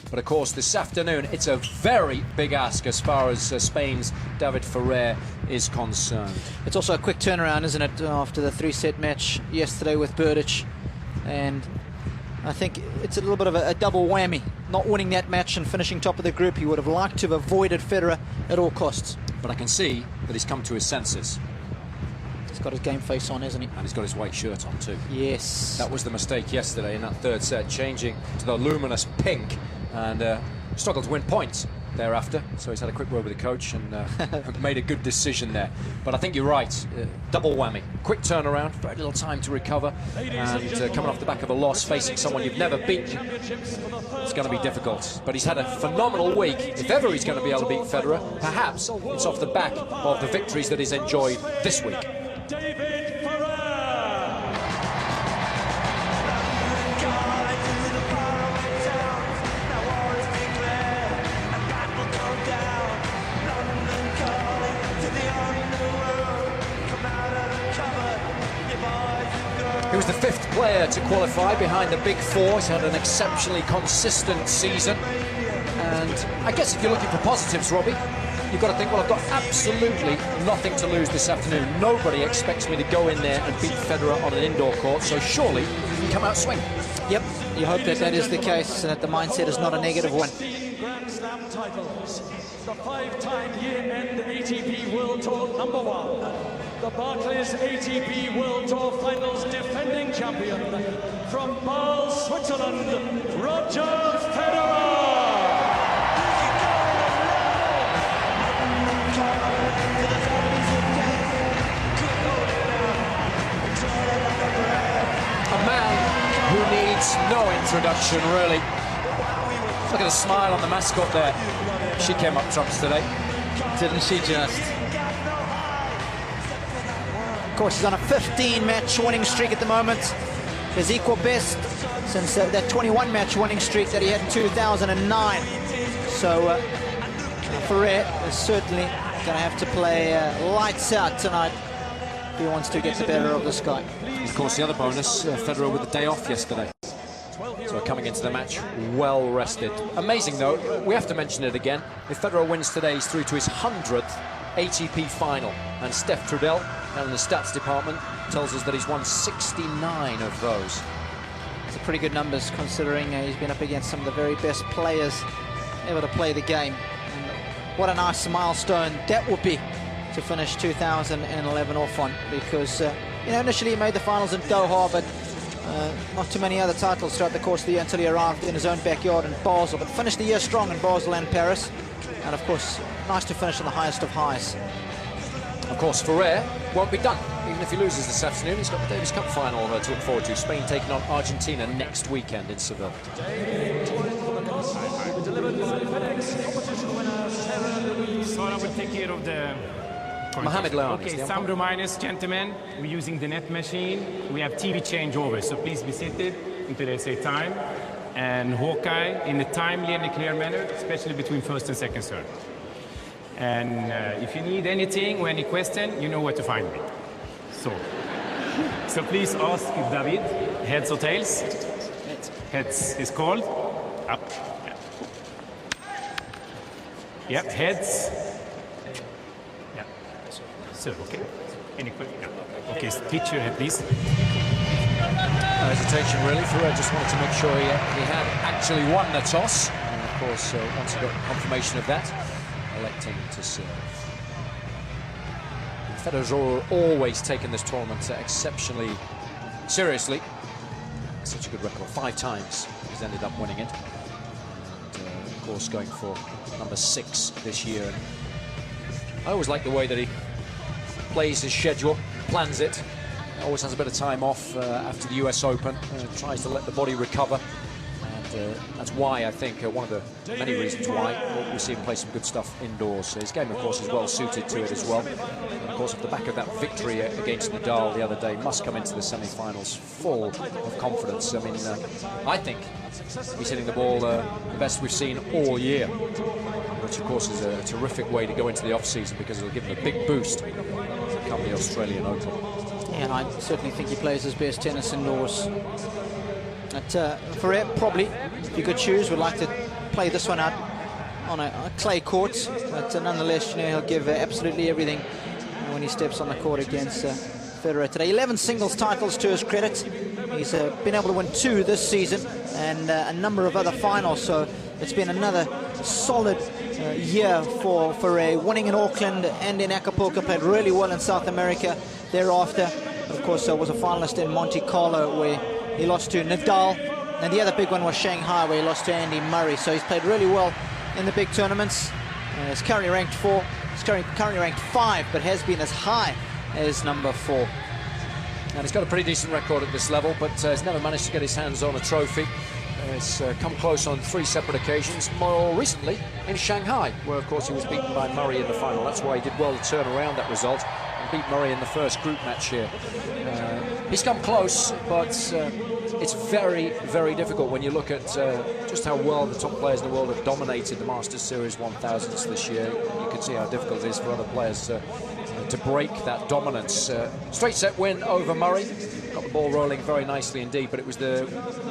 But of course, this afternoon, it's a very big ask as far as Spain's David Ferrer is concerned. It's also a quick turnaround, isn't it, after the 3-set match yesterday with Berdych. And I think it's a little bit of a double whammy. Not winning that match and finishing top of the group, he would have liked to have avoided Federer at all costs. But I can see that he's come to his senses. He's got his game face on, hasn't he? And he's got his white shirt on too. Yes. That was the mistake yesterday in that third set, changing to the luminous pink, and struggled to win points thereafter. So he's had a quick word with the coach and made a good decision there. But I think you're right. Double whammy. Quick turnaround, very little time to recover, and coming off the back of a loss, facing someone you've never beaten, it's going to be difficult. But he's had a phenomenal week. If ever he's going to be able to beat Federer, perhaps it's off the back of the victories that he's enjoyed this week. David Ferrer. He was the 5th player to qualify behind the Big Four. He's had an exceptionally consistent season. And I guess if you're looking for positives, Robbie, you've got to think, well, I've got absolutely nothing to lose this afternoon. Nobody expects me to go in there and beat Federer on an indoor court, so surely he can come out swing. Yep, you hope that that is the case and that the mindset is not a negative one. Grand Slam titles, the 5-time year-end ATP World Tour #1, the Barclays ATP World Tour Finals defending champion, from Basel, Switzerland, Roger Federer. A man who needs no introduction, really. Look at the smile on the mascot there. She came up trumps today. Didn't she just? Of course, he's on a 15-match winning streak at the moment. His equal best since that 21-match winning streak that he had in 2009. So Ferrer is certainly going to have to play lights out tonight if he wants to get the better of this guy. Of course, the other bonus, Federer with the day off yesterday. So coming into the match, well rested. Amazing though, we have to mention it again. If Federer wins today, he's through to his 100th ATP final. And Steph Trudell, down in the stats department, tells us that he's won 69 of those. It's pretty good numbers considering he's been up against some of the very best players ever to play the game. And what a nice milestone that would be to finish 2011 off on, because you know, initially he made the finals in Doha, but not too many other titles throughout the course of the year until he arrived in his own backyard in Basel, but finished the year strong in Basel and Paris. And of course, nice to finish on the highest of highs. Of course, Ferrer won't be done. Even if he loses this afternoon, he's got the Davis Cup final to look forward to. Spain taking on Argentina next weekend in Seville. So I will take care of the... Mohamed Leon. Okay, some reminders, gentlemen. We're using the net machine. We have TV changeover, so please be seated until they say time. And Hawkeye in a timely and a clear manner, especially between first and second serve. And if you need anything or any question, you know where to find me. So please ask David, heads or tails? Heads is called. Up. Yep, heads. Yeah. So, okay. Any question? Yeah. Okay, pitch your head, please. No hesitation, really. Ferrer just wanted to make sure he had actually won the toss. And of course, once he got confirmation of that, electing to serve. Federer's always taken this tournament exceptionally seriously. Such a good record. 5 times he's ended up winning it. And of course, going for number 6 this year. And I always like the way that he plays his schedule, plans it. Always has a bit of time off after the US Open, tries to let the body recover. And that's why, I think, one of the many reasons why we see him play some good stuff indoors. His game, of course, is well suited to it as well. And of course, off the back of that victory against Nadal the other day, must come into the semi-finals full of confidence. I mean, I think he's hitting the ball the best we've seen all year, which, of course, is a terrific way to go into the off-season, because it'll give him a big boost come the Australian Open. Yeah, and I certainly think he plays his best tennis indoors. But Ferrer, probably, if you could choose, would like to play this one out on a clay court, but nonetheless, you know, he'll give absolutely everything when he steps on the court against Federer today. 11 singles titles to his credit. He's been able to win 2 this season and a number of other finals, so it's been another solid year for Ferrer, winning in Auckland and in Acapulco, played really well in South America thereafter. Of course, was a finalist in Monte Carlo where he lost to Nadal, and the other big one was Shanghai where he lost to Andy Murray. So he's played really well in the big tournaments. He's currently ranked 4, he's currently ranked 5, but has been as high as number 4. And he's got a pretty decent record at this level, but he's never managed to get his hands on a trophy. He's come close on 3 separate occasions, more recently in Shanghai, where of course he was beaten by Murray in the final. That's why he did well to turn around that result and beat Murray in the first group match here. He's come close, but it's very, very difficult when you look at just how well the top players in the world have dominated the Masters Series 1000s this year. You can see how difficult it is for other players to break that dominance. Straight set win over Murray. Got the ball rolling very nicely indeed, but it was the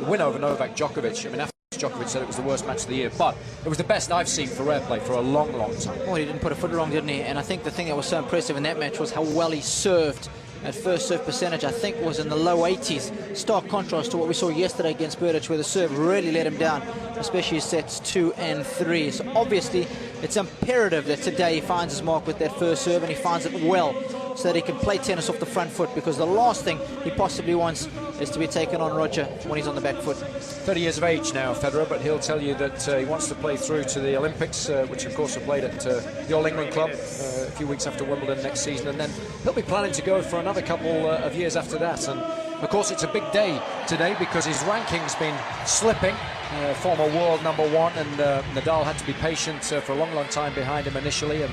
win over Novak Djokovic. I mean, after Djokovic said it was the worst match of the year, but it was the best I've seen Ferrer play for a long, long time. Well, he didn't put a foot wrong, didn't he? And I think the thing that was so impressive in that match was how well he served. At first serve percentage, I think, was in the low 80s. Stark contrast to what we saw yesterday against Berdych, where the serve really let him down, especially sets 2 and 3. So obviously, it's imperative that today he finds his mark with that first serve, and he finds it well, so that he can play tennis off the front foot, because the last thing he possibly wants is to be taken on Roger when he's on the back foot. 30 years of age now, Federer, but he'll tell you that he wants to play through to the Olympics, which of course are played at the All England Club a few weeks after Wimbledon next season, and then he'll be planning to go for another couple of years after that. And of course it's a big day today because his ranking's been slipping. Former world #1, and Nadal had to be patient for a long, long time behind him initially, and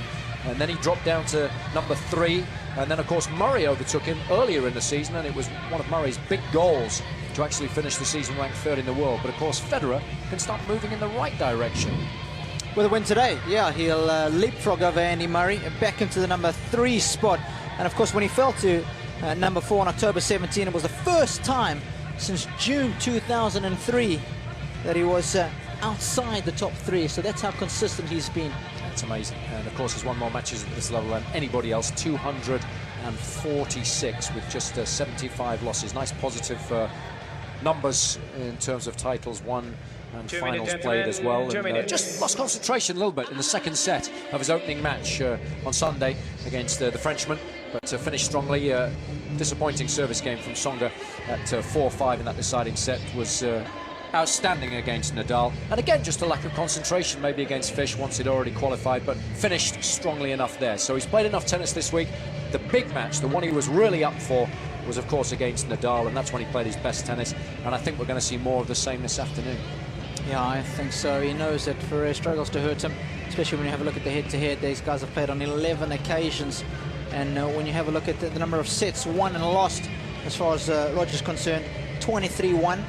then he dropped down to number 3, and then of course Murray overtook him earlier in the season, and it was one of Murray's big goals to actually finish the season ranked 3rd in the world. But of course Federer can start moving in the right direction. With a win today, yeah, he'll leapfrog over Andy Murray back into the number 3 spot. And of course when he fell to number 4 on October 17, it was the first time since June 2003 that he was outside the top 3. So that's how consistent he's been. It's amazing. And of course he's won more matches at this level than anybody else, 246 with just 75 losses. Nice positive numbers in terms of titles won and finals played as well. And, just lost concentration a little bit in the second set of his opening match on Sunday against the Frenchman, but finished strongly. Disappointing service game from Tsonga at 4-5 in that deciding set was outstanding against Nadal, and again just a lack of concentration maybe against Fish once he'd already qualified, but finished strongly enough there. So he's played enough tennis this week. The big match, the one he was really up for, was of course against Nadal, and that's when he played his best tennis, and I think we're going to see more of the same this afternoon. Yeah, I think so. He knows that Ferrer struggles to hurt him, especially when you have a look at the head-to-head. These guys have played on 11 occasions, and when you have a look at the number of sets won and lost, as far as Roger's concerned, 23 won,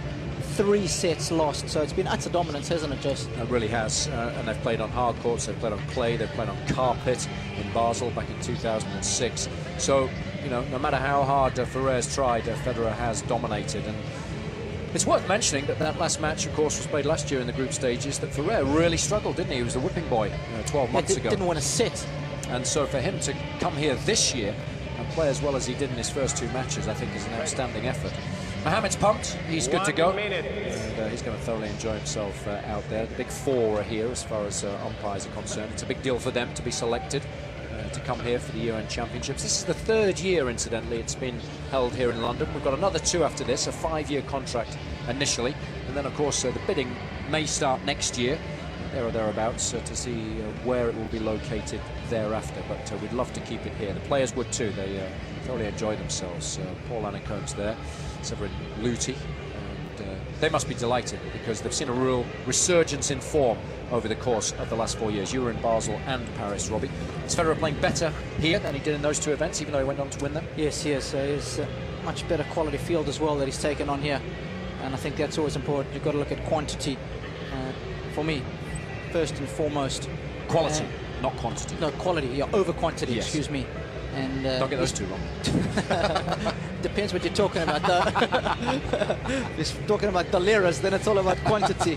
3 sets lost. So it's been utter dominance, hasn't it, Jace? It really has, and they've played on hard courts, they've played on clay, they've played on carpet in Basel back in 2006. So, you know, no matter how hard Ferrer's tried, Federer has dominated. And it's worth mentioning that that last match, of course, was played last year in the group stages, that Ferrer really struggled, didn't he? He was the whipping boy 12 months ago. Didn't win a set. And so for him to come here this year and play as well as he did in his first 2 matches, I think is an outstanding effort. Mohamed's pumped, he's good to go, and he's going to thoroughly enjoy himself out there. The big 4 are here as far as umpires are concerned. It's a big deal for them to be selected to come here for the year-end championships. This is the 3rd year, incidentally, it's been held here in London. We've got another 2 after this, a 5-year contract initially, and then of course the bidding may start next year, there or thereabouts, to see where it will be located thereafter, but we'd love to keep it here. The players would too, they thoroughly enjoy themselves. Paul Annacomb's there, Severin Luthi, and they must be delighted because they've seen a real resurgence in form over the course of the last 4 years. You were in Basel and Paris, Robbie. Is Federer playing better here than he did in those 2 events, even though he went on to win them? Yes, he is. He's a much better quality field as well that he's taken on here, and I think that's always important. You've got to look at quantity. For me, first and foremost. Quality, not quantity. No, quality, yeah, over quantity, yes. Excuse me. And don't get those 2 wrong. depends what you're talking about. If you're talking about the liras, then it's all about quantity.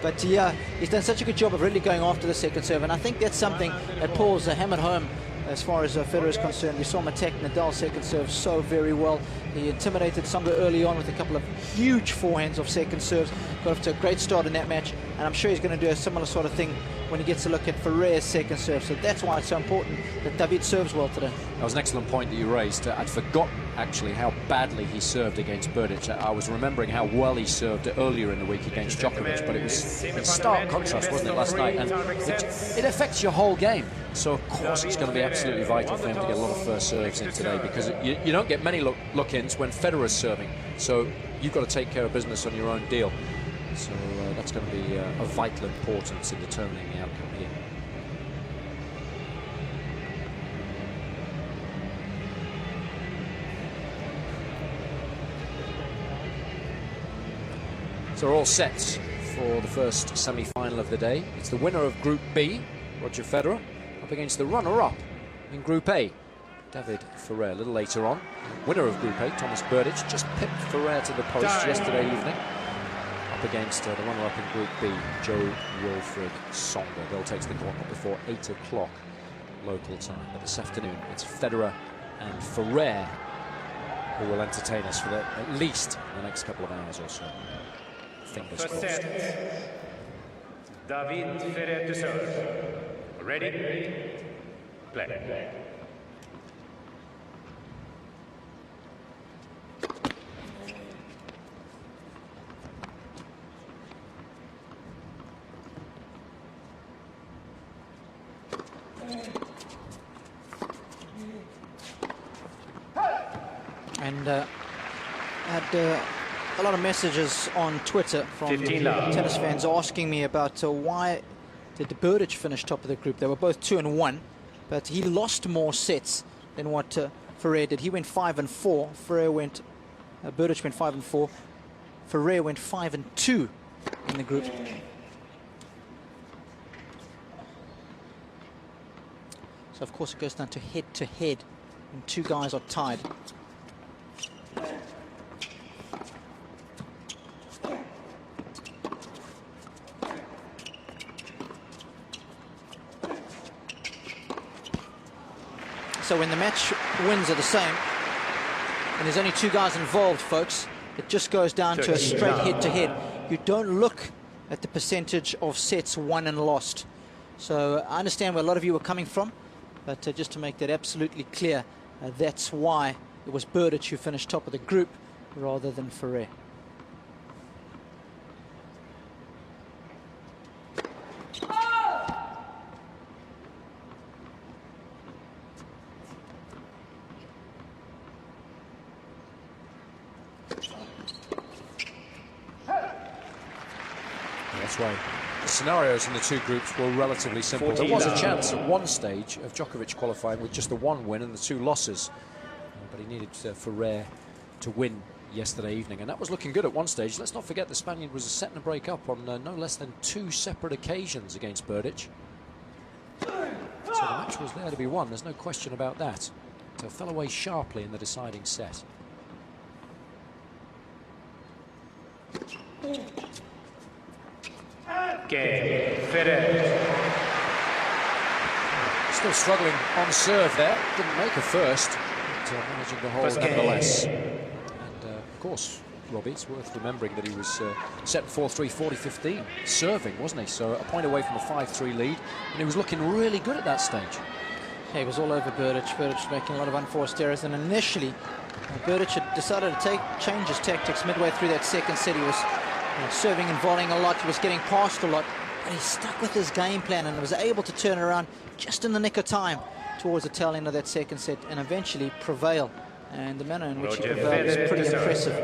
But yeah, he's done such a good job of really going after the second serve, and I think that's something that Paul's hammered home as far as Federer is concerned. We saw him attack Nadal's second serve so very well. He intimidated Tsonga early on with a couple of huge forehands of second serves. Got off to a great start in that match, and I'm sure he's going to do a similar sort of thing when he gets a look at Ferrer's second serve. So that's why it's so important that David serves well today. That was an excellent point that you raised. I'd forgotten, actually, how badly he served against Berdych. I was remembering how well he served earlier in the week against Djokovic, but it was in stark contrast, wasn't it, last night? And it affects your whole game. So, of course, it's going to be absolutely vital for him to get a lot of first serves in today, because you don't get many look-ins when Federer's serving. So you've got to take care of business on your own deal. So that's going to be of vital importance in determining the outcome here. So we're all set for the first semi-final of the day. It's the winner of Group B, Roger Federer, up against the runner-up in Group A, David Ferrer. A little later on, winner of Group A, Thomas Berdych, just pipped Ferrer to the post yesterday evening. Up against the runner-up in Group B, Joe Wilfried Tsonga. They'll take to the court not before 8 o'clock local time. But this afternoon, it's Federer and Ferrer who will entertain us for at least the next couple of hours or so. Fingers crossed. David Ferrer to serve. Ready? Play. And had a lot of messages on Twitter from tennis fans asking me about why did Berdych finish top of the group. They were both 2-1, but he lost more sets than what Ferrer did. He went 5-4. Berdych went 5-4. Ferrer went 5-2 in the group. So of course it goes down to head-to-head, and two guys are tied. So when the match wins are the same, and there's only two guys involved, folks, it just goes down to a straight head-to-head. You don't look at the percentage of sets won and lost. So I understand where a lot of you are coming from, but just to make that absolutely clear, that's why it was Berdych who finished top of the group rather than Ferrer. That's why the scenarios in the two groups were relatively simple. There was a chance at one stage of Djokovic qualifying with just the one win and the two losses, but he needed Ferrer to win yesterday evening, and that was looking good at one stage. Let's not forget the Spaniard was set and break up on no less than 2 separate occasions against Berdych. So the match was there to be won, there's no question about that. So fell away sharply in the deciding set. Game. Ferrer. Still struggling on serve there. Didn't make a first, but managing the hold nevertheless. And of course, Robbie, it's worth remembering that he was set 4-3, 40-15, serving, wasn't he? So a point away from a 5-3 lead, and he was looking really good at that stage. Yeah, he was all over Berdych. Berdych making a lot of unforced errors, and initially Berdych had decided to change his tactics midway through that second set. He was serving and volleying a lot, he was getting past a lot, but he stuck with his game plan and was able to turn around just in the nick of time towards the tail end of that second set and eventually prevail. And the manner in which he prevailed was pretty impressive.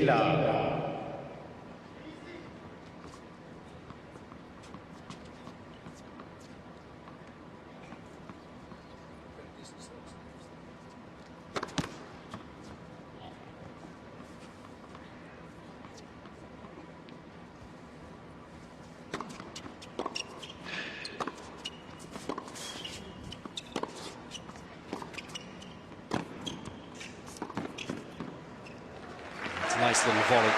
love. Nice little volley.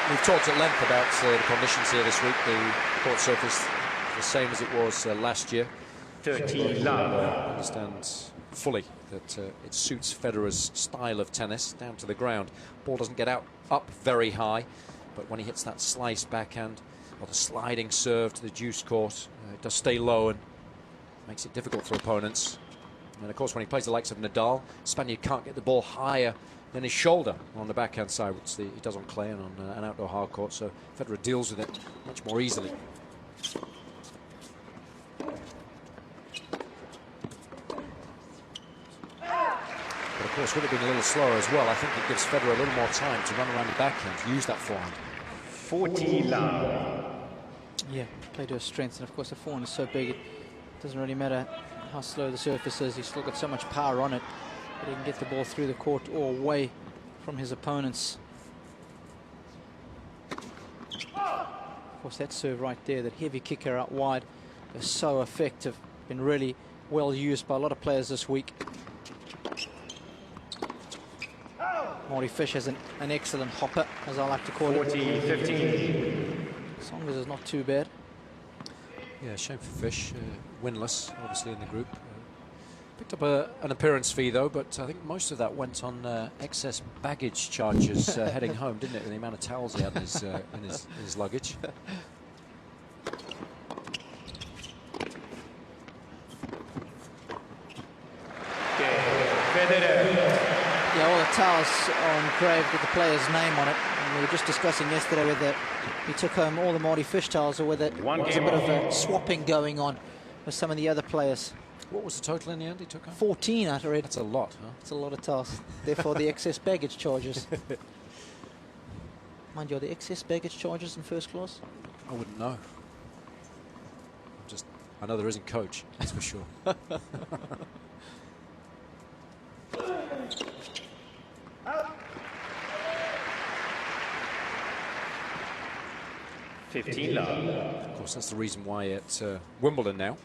We've talked at length about the conditions here this week. The court surface the same as it was last year. 13 love. Understands fully that it suits Federer's style of tennis, down to the ground. Ball doesn't get up very high, but when he hits that slice backhand or the sliding serve to the deuce court, it does stay low and makes it difficult for opponents. And of course, when he plays the likes of Nadal, Spaniard can't get the ball higher than his shoulder on the backhand side, which he does on clay and on an outdoor hard court. So Federer deals with it much more easily. But of course, with it being a little slower as well, I think it gives Federer a little more time to run around the backhand, use that forehand. 40 love. Yeah, play to his strengths, and of course the forehand is so big, it doesn't really matter how slow the surface is. He's still got so much power on it, but he can get the ball through the court or away from his opponents. Of course, that serve right there, that heavy kicker out wide, is so effective. Been really well used by a lot of players this week. Marty Fish has an excellent hopper, as I like to call it. 40-15. As long as it's not too bad. Yeah, shame for Fish. Winless, obviously, in the group. Picked up an appearance fee, though, but I think most of that went on excess baggage charges heading home, didn't it? The amount of towels he had in his luggage. Yeah, all the towels are engraved with the player's name on it. And we were just discussing yesterday whether he took home all the Marty Fish towels or whether there was a bit of a swapping going on with some of the other players. What was the total in the end he took home? 14, I read. That's a lot, huh? It's a lot of towels. Therefore, the excess baggage charges. Mind you, are the excess baggage charges in first class? I wouldn't know. I know there isn't coach, that's for sure. 15 love. Of course, that's the reason why at Wimbledon now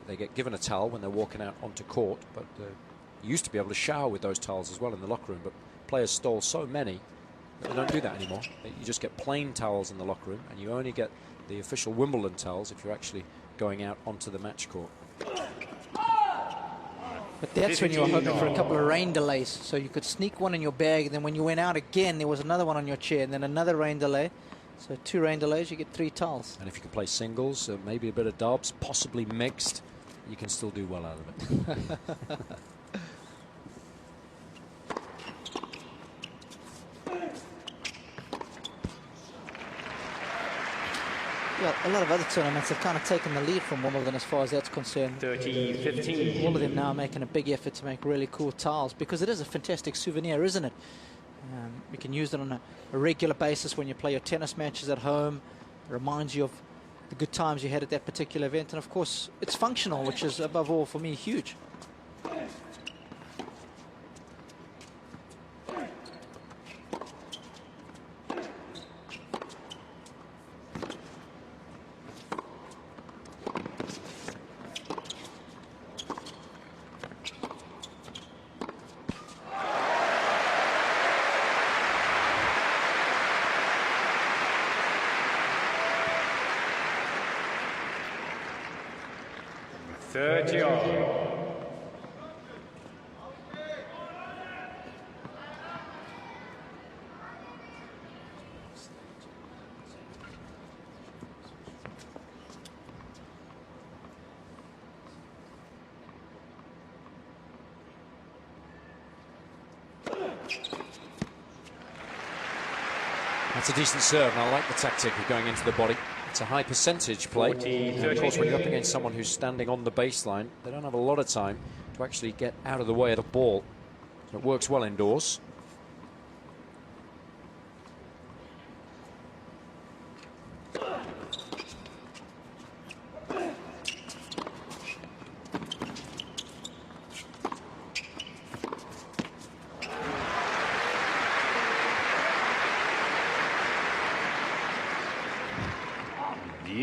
they get given a towel when they're walking out onto court, but you used to be able to shower with those towels as well in the locker room, but players stole so many that they don't do that anymore. You just get plain towels in the locker room, and you only get the official Wimbledon towels if you're actually going out onto the match court. But that's when you were hoping for a couple of rain delays, so you could sneak one in your bag, and then when you went out again, there was another one on your chair, and then another rain delay. So 2 rain delays, you get 3 towels. And if you can play singles, maybe a bit of dubs, possibly mixed, you can still do well out of it. Yeah, a lot of other tournaments have kind of taken the lead from Wimbledon as far as that's concerned. 30-15. All of them now are making a big effort to make really cool towels, because it is a fantastic souvenir, isn't it? You can use it on a regular basis when you play your tennis matches at home. It reminds you of the good times you had at that particular event. And of course, it's functional, which is above all for me huge. That's a decent serve, and I like the tactic of going into the body. It's a high percentage play. And of course, when you're up against someone who's standing on the baseline, they don't have a lot of time to actually get out of the way of the ball. So it works well indoors.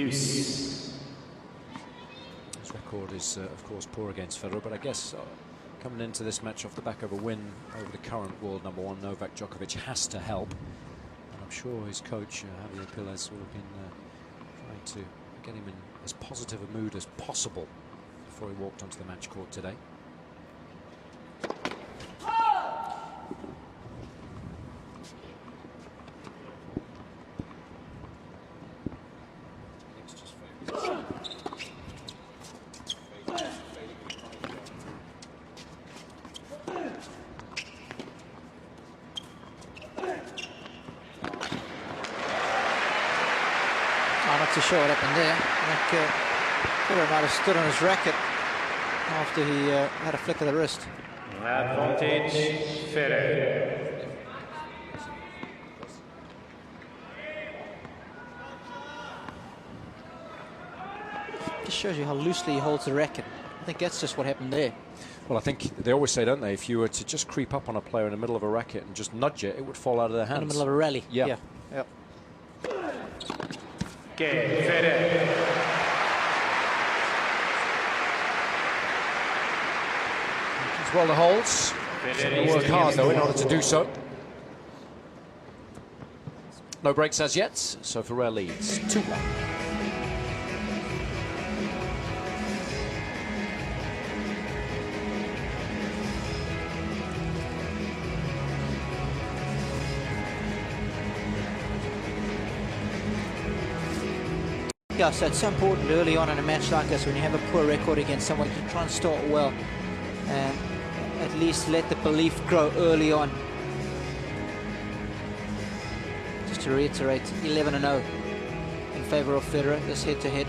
His record is, of course, poor against Federer, but I guess coming into this match off the back of a win over the current world #1, Novak Djokovic, has to help. I'm sure his coach, Javier Pillez, will have been trying to get him in as positive a mood as possible before he walked onto the match court today. I'm not too sure what happened there. I think Federer might have stood on his racket after he had a flick of the wrist. Advantage, Federer. Just shows you how loosely he holds the racket. I think that's just what happened there. Well, I think they always say, don't they, if you were to just creep up on a player in the middle of a racket and just nudge it, it would fall out of their hands. In the middle of a rally. Yeah. Yep. Okay, Federer. As well the holds. They work hard, though, in order to do so. No breaks as yet, so Ferrer leads 2-1. Yeah, so it's so important early on in a match like this when you have a poor record against someone, you try and start well and at least let the belief grow early on. Just to reiterate, 11-0 in favour of Federer, this head-to-head.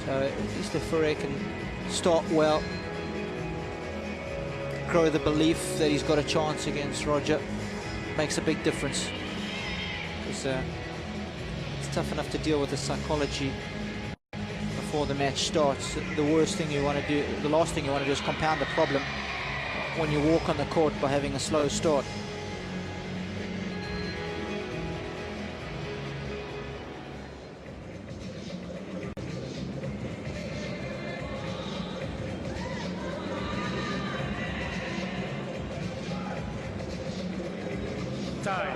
So at least if Ferrer can start well, grow the belief that he's got a chance against Roger, makes a big difference. Because it's tough enough to deal with the psychology before the match starts. The worst thing you want to do, the last thing you want to do is compound the problem when you walk on the court by having a slow start. Time.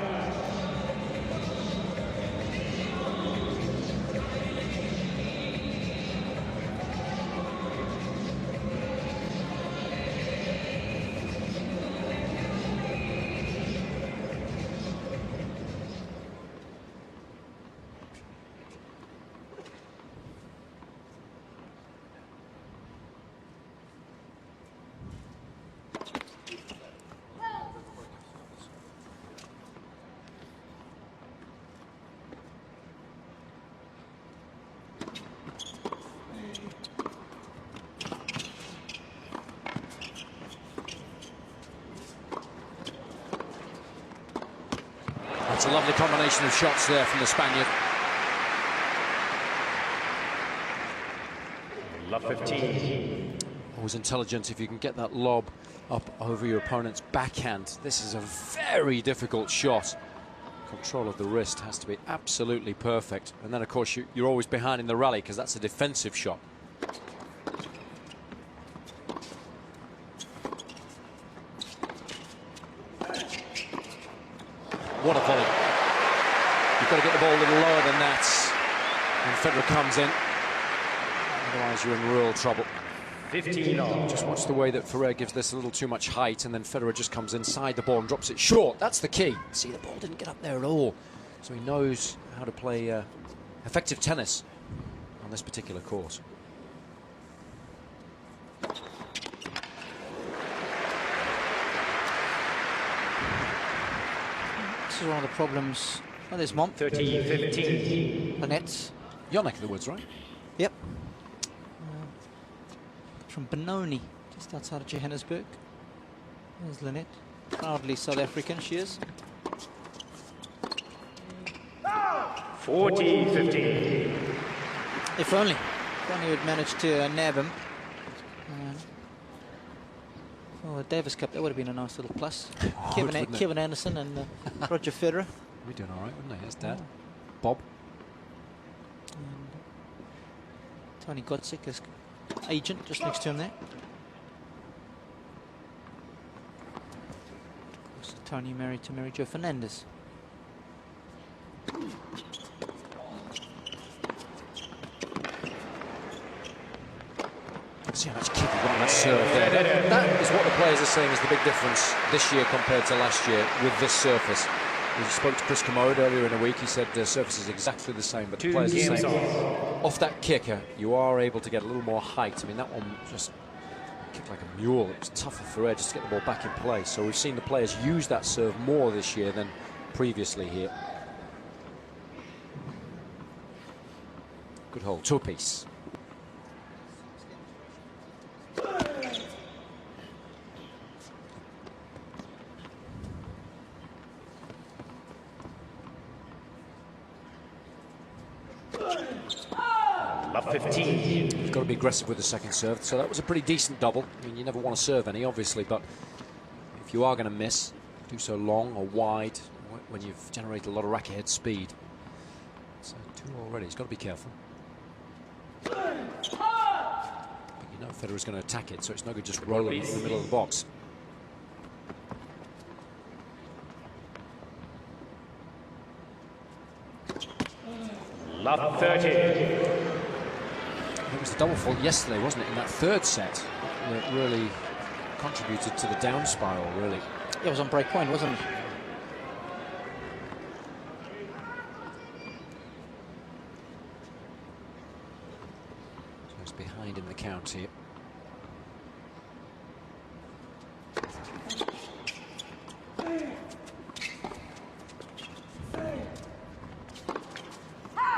It's a lovely combination of shots there from the Spaniard. Love 15. Always intelligent if you can get that lob up over your opponent's backhand. This is a very difficult shot. Control of the wrist has to be absolutely perfect. And then, of course, you're always behind in the rally because that's a defensive shot. What a volley. You've got to get the ball a little lower than that when Federer comes in. Otherwise, you're in real trouble. 15 all. Just watch the way that Ferrer gives this a little too much height, and then Federer just comes inside the ball and drops it short. That's the key. See, the ball didn't get up there at all. So he knows how to play effective tennis on this particular course. This is one of the problems. Oh, there's Mom. 13-15. Lynette. Your neck of the woods, right? Yep. From Benoni, just outside of Johannesburg. There's Lynette. Proudly South African, she is. 40-15. If only we'd managed to nab him. Oh, the Davis Cup, that would have been a nice little plus. Kevin Anderson and Roger Federer. We're doing all right, wouldn't they? That's Dad. Oh. Bob. And Tony Gotzik as agent just next to him there. Of course, Tony married to Mary Jo Fernandez. See how much kick he got on that serve there. That is what the players are saying is the big difference this year compared to last year with this surface. We spoke to Chris Commode earlier in the week. He said the surface is exactly the same, but the players are saying off that kicker, you are able to get a little more height. I mean, that one just kicked like a mule. It was tougher for Ed just to get the ball back in play. So we've seen the players use that serve more this year than previously here. Good hole, two-piece. Love 15. You've got to be aggressive with the second serve. So that was a pretty decent double. I mean, you never want to serve any, obviously, but if you are going to miss, do so long or wide when you've generated a lot of racket head speed. So two already. He's got to be careful. But you know Federer's going to attack it, so it's no good just rolling in the middle of the box. Love 30. It was the double fault yesterday, wasn't it, in that third set that really contributed to the down spiral, really. It was on break point, wasn't it? So it's behind in the count here.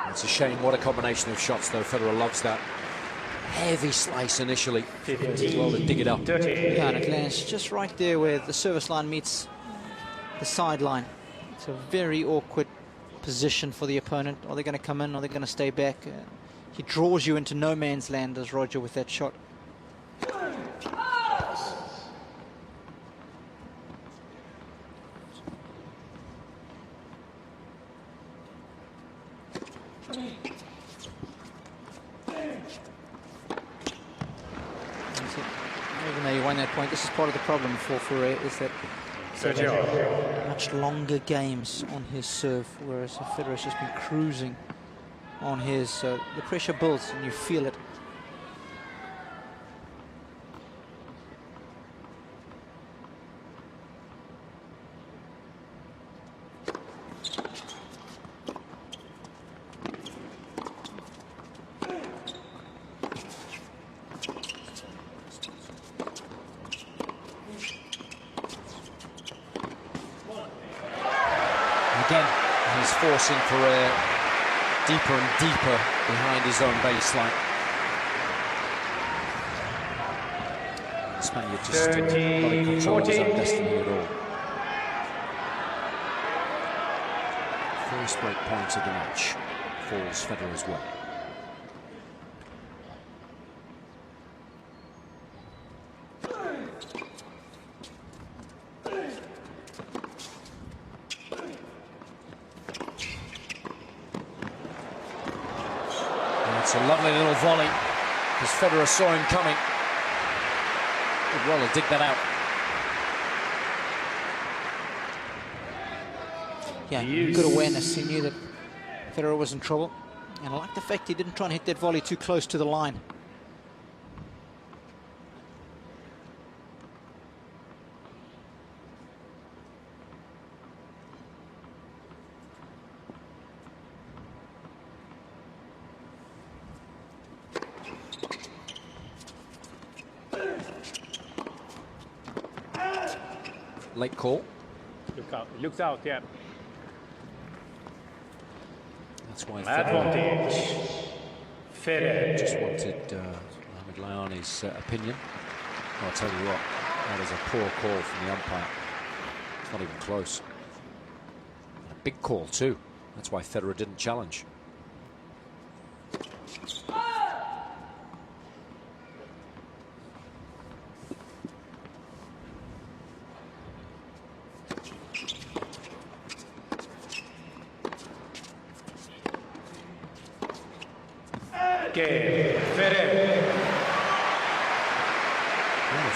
It's a shame. What a combination of shots, though. Federer loves that heavy slice initially. Well to dig it up. Yeah, and it lands just right there where the service line meets the sideline. It's a very awkward position for the opponent. Are they going to come in? Are they going to stay back? He draws you into no man's land, does Roger, with that shot. Even though you won that point, this is part of the problem for Ferrer, is that much longer games on his serve, whereas Federer's just been cruising on his. So the pressure builds and you feel it. Again, he's forcing Ferrer deeper and deeper behind his own baseline. The Spaniard just not in control of his own destiny at all. First break point of the match falls Federer's way. It's a lovely little volley because Federer saw him coming. Did well to dig that out. Yeah, good awareness. He knew that Federer was in trouble. And I like the fact he didn't try and hit that volley too close to the line. Late call. Look out. Looks out, yeah. That's why Advantage. Federer just wanted Mohamed Layani's opinion. Well, I'll tell you what, that is a poor call from the umpire. It's not even close. And a big call too. That's why Federer didn't challenge.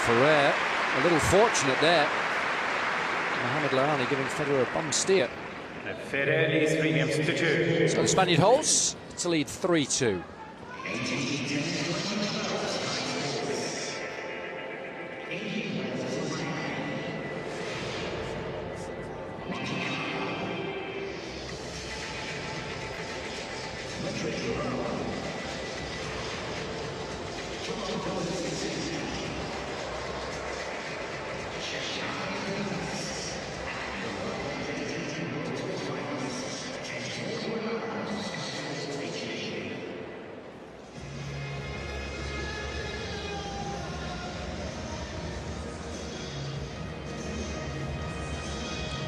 Ferrer, a little fortunate there. Mohamed Layani giving Federer a bum steer. Federer leads 3 games to 2. So the Spaniard holds to lead 3-2.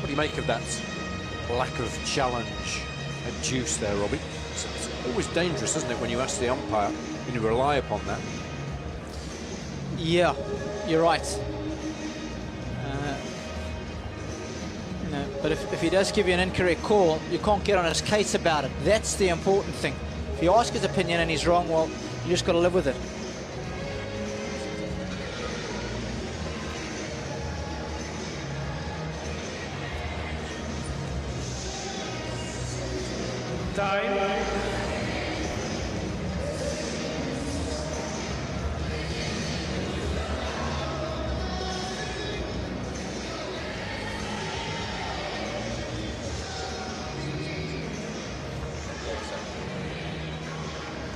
What do you make of that lack of challenge at deuce there, Robbie? It's always dangerous, isn't it, when you ask the umpire, when you rely upon that? Yeah, you're right. No, but if he does give you an incorrect call, you can't get on his case about it. That's the important thing. If you ask his opinion and he's wrong, well, you just got to live with it. Time.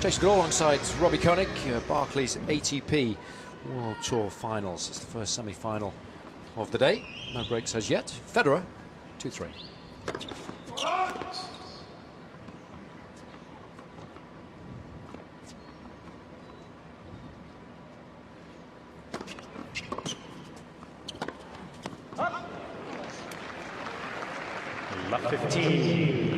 Chasing it all alongside Robbie Koenig, Barclays ATP World Tour Finals. It's the first semi-final of the day. No breaks as yet. Federer, 2-3. Lap 15.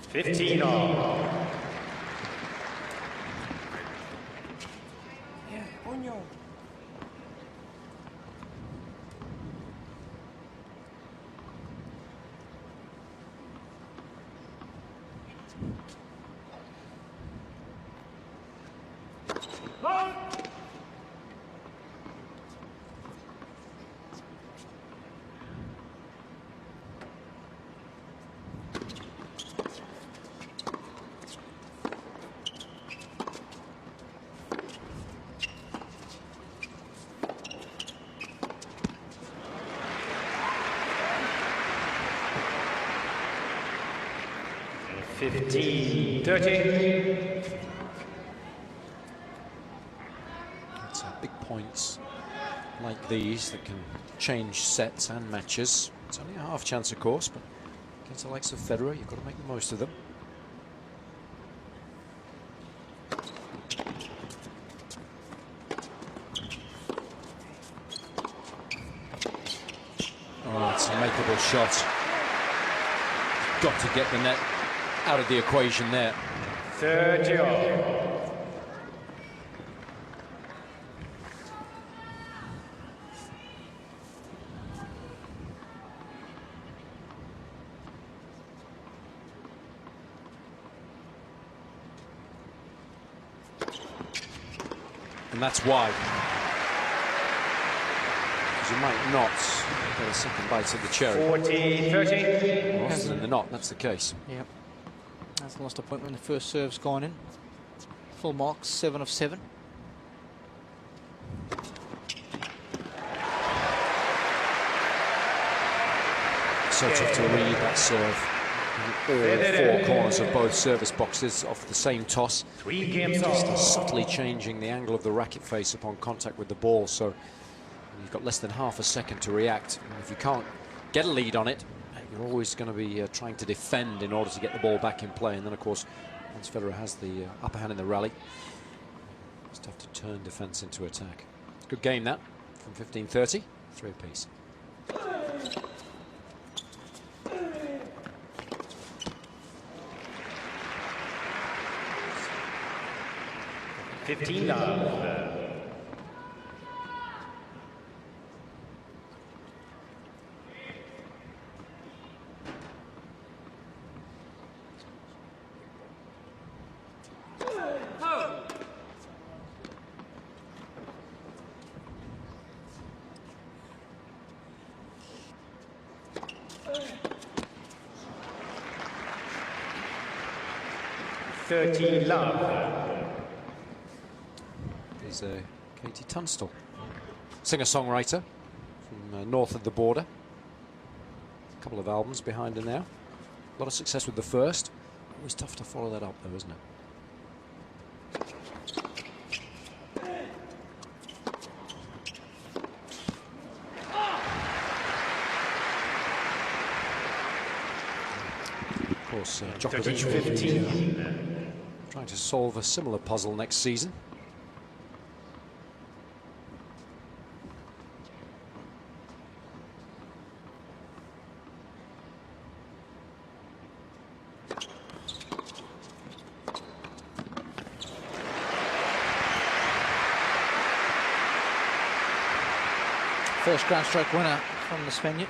Fifteen all. Fifteen, 30. It's big points like these that can change sets and matches. It's only a half chance, of course, but against the likes of Federer, you've got to make the most of them. Oh, it's a makeable shot. Got to get the net out of the equation there. 30 all. And that's why. Because you might not get a second bite of the cherry. 40, 30. More often than not, that's the case. Yep. That's lost a point when the first serve's gone in. Full marks, 7 of 7. So tough to read that serve. All 4 corners of both service boxes off the same toss. 3 games Just off. subtly changing the angle of the racket face upon contact with the ball. So you've got less than half a second to react. And if you can't get a lead on it, you're always going to be trying to defend in order to get the ball back in play. And then, of course, once Federer has the upper hand in the rally, it's tough to turn defense into attack. It's a good game, that, from 15-30, 3 apiece. $15 love. 30 love. Is Katie Tunstall, singer-songwriter from north of the border. A couple of albums behind her now. A lot of success with the first. Always tough to follow that up, though, isn't it? Of course, Djokovic will be trying to solve a similar puzzle next season. First Grand Stroke winner from the Spaniard.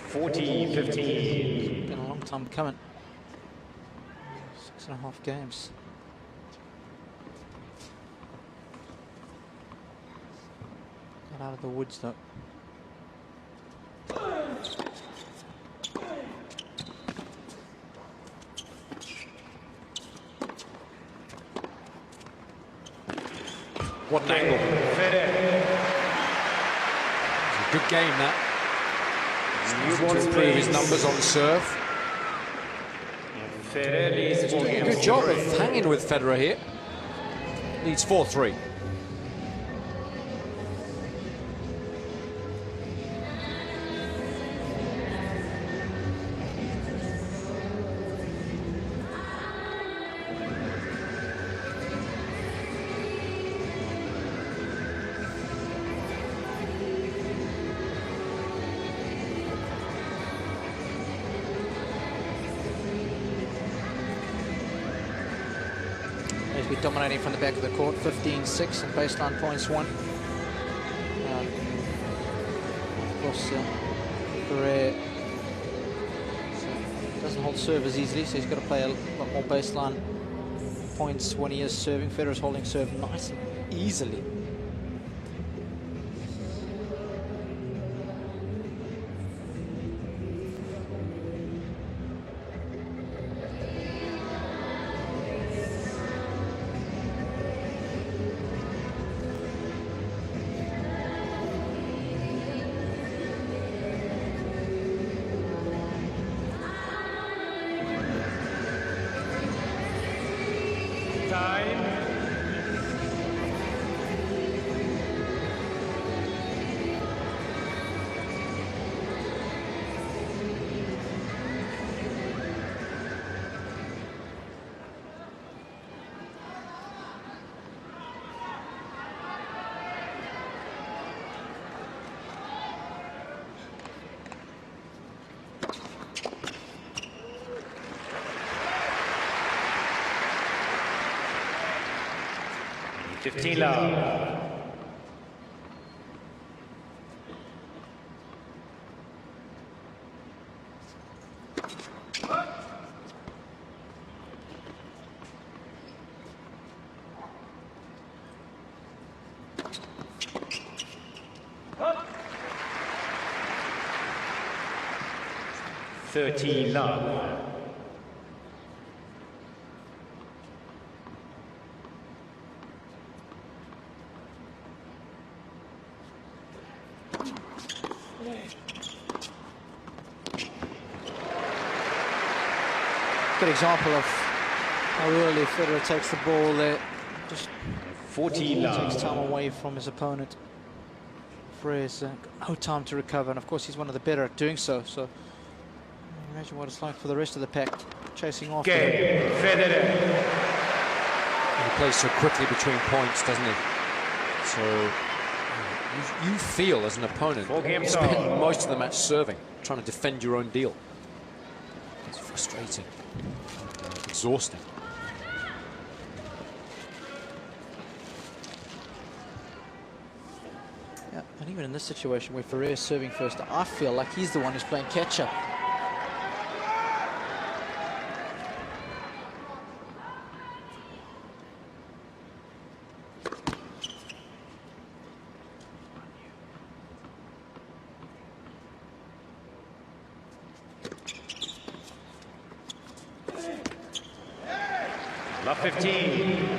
40-15. Been a long time coming. 6.5 games. Got out of the woods though. What an angle. Good game, that. To improve his numbers on serve. He's doing a good job of hanging with Federer here. Leads 4-3. He's been dominating from the back of the court, 15-6 and baseline points won. Of course, Ferrer doesn't hold serve as easily, so he's got to play a lot more baseline points when he is serving. Federer's holding serve nice and easily. Fifteen love. Thirteen love. Good example of how early Federer takes the ball there. Just 14 love. takes time away from his opponent. Ferrer's got no time to recover, and of course he's one of the better at doing so. So imagine what it's like for the rest of the pack, chasing off. Game. Federer. He plays so quickly between points, doesn't he? So you feel as an opponent, you spend most of the match serving, trying to defend your own deal. It's frustrating, exhausting. Yeah, and even in this situation where Ferrer is serving first, I feel like he's the one who's playing catch-up. Love 15.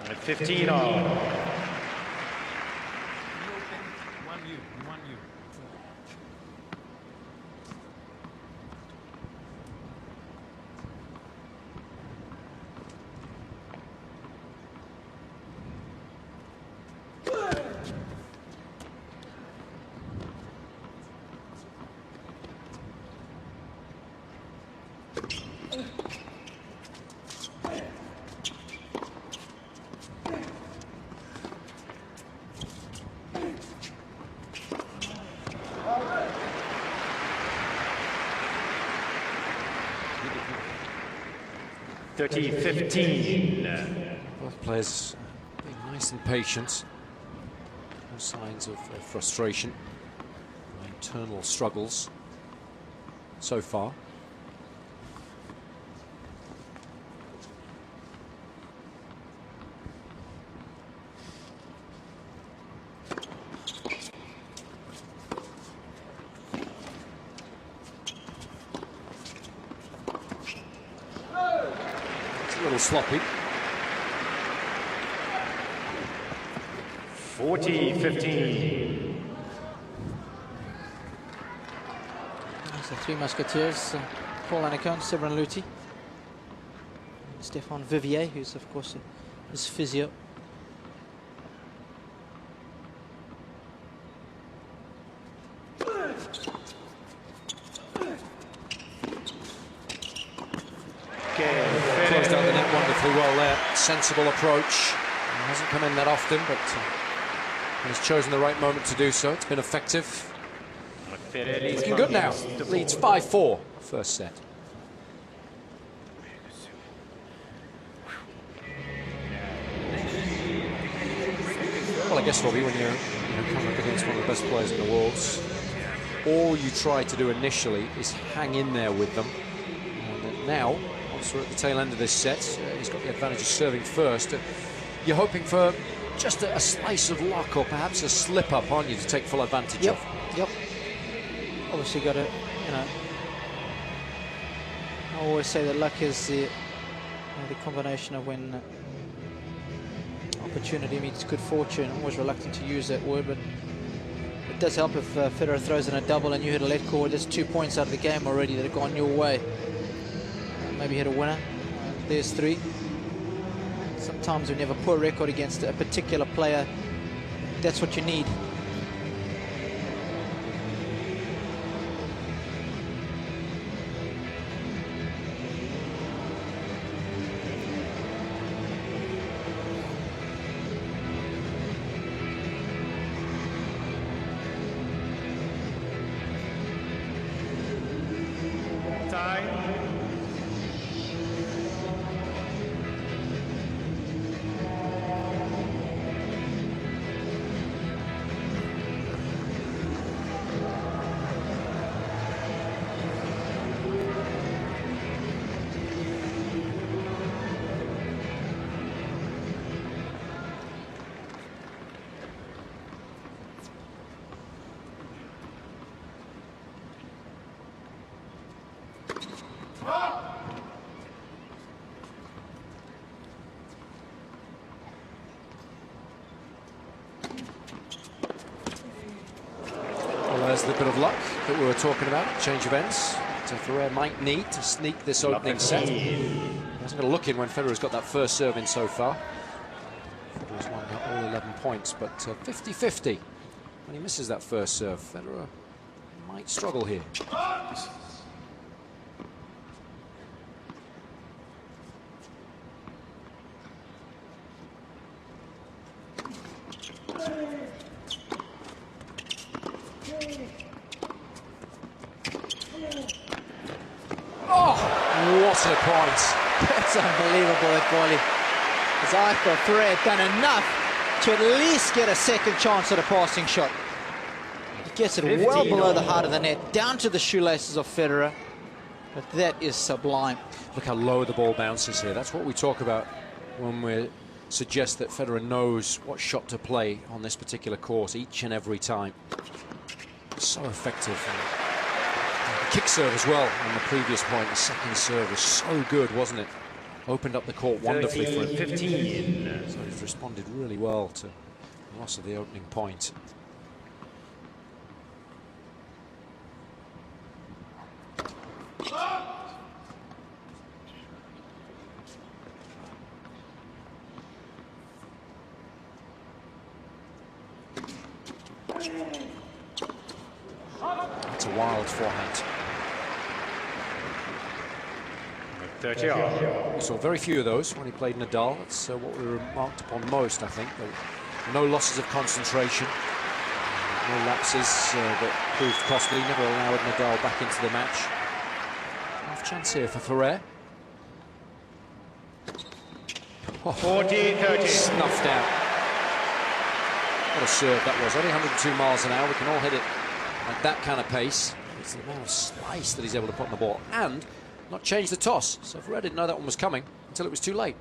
And 15 all. One you. Both players being nice and patient. No signs of frustration, internal struggles so far. A little sloppy. 40-15. So three Musketeers, Paul Anacone, Severin Luthi, Stéphane Vivier, who's of course his physio. Closed out the net wonderfully well there. Sensible approach. It hasn't come in that often, but he's chosen the right moment to do so. It's been effective. Looking good now. Leads 5-4 first set. Well, I guess, Robbie, when you're coming up against one of the best players in the world, all you try to do initially is hang in there with them. And now, once we're at the tail end of this set, he's got the advantage of serving first. You're hoping for just a slice of luck or perhaps a slip up, aren't you, to take full advantage of? Yep. Obviously got to, I always say that luck is the combination of when opportunity meets good fortune. I'm always reluctant to use that word, but it does help if Federer throws in a double and you hit a lead chord. There's 2 points out of the game already that have gone your way. Maybe hit a winner. There's 3. Sometimes when you have a poor record against a particular player, that's what you need. There's the bit of luck that we were talking about, change of ends. So Ferrer might need to sneak this opening set. He hasn't got a look in when Federer's got that first serve in so far. Federer's won all 11 points, but 50-50 when he misses that first serve. Federer might struggle here. What a point. That's unbelievable at volley. As I thought Ferrer had done enough to at least get a second chance at a passing shot. He gets it well below the heart of the net, down to the shoelaces of Federer. But that is sublime. Look how low the ball bounces here. That's what we talk about when we suggest that Federer knows what shot to play on this particular course each and every time. So effective. And the kick serve as well on the previous point. The second serve was so good, wasn't it? Opened up the court wonderfully for him. 15. So he's responded really well to the loss of the opening point. It's a wild forehand. 30 all. We saw very few of those when he played Nadal. That's what we remarked upon most, I think. No losses of concentration, no lapses that proved costly. Never allowed Nadal back into the match. Half chance here for Ferrer. 40-30. Snuffed out. What a serve that was. Only 102 miles an hour. We can all hit it at that kind of pace. It's the amount of slice that he's able to put on the ball and not change the toss. So Ferrer didn't know that one was coming until it was too late.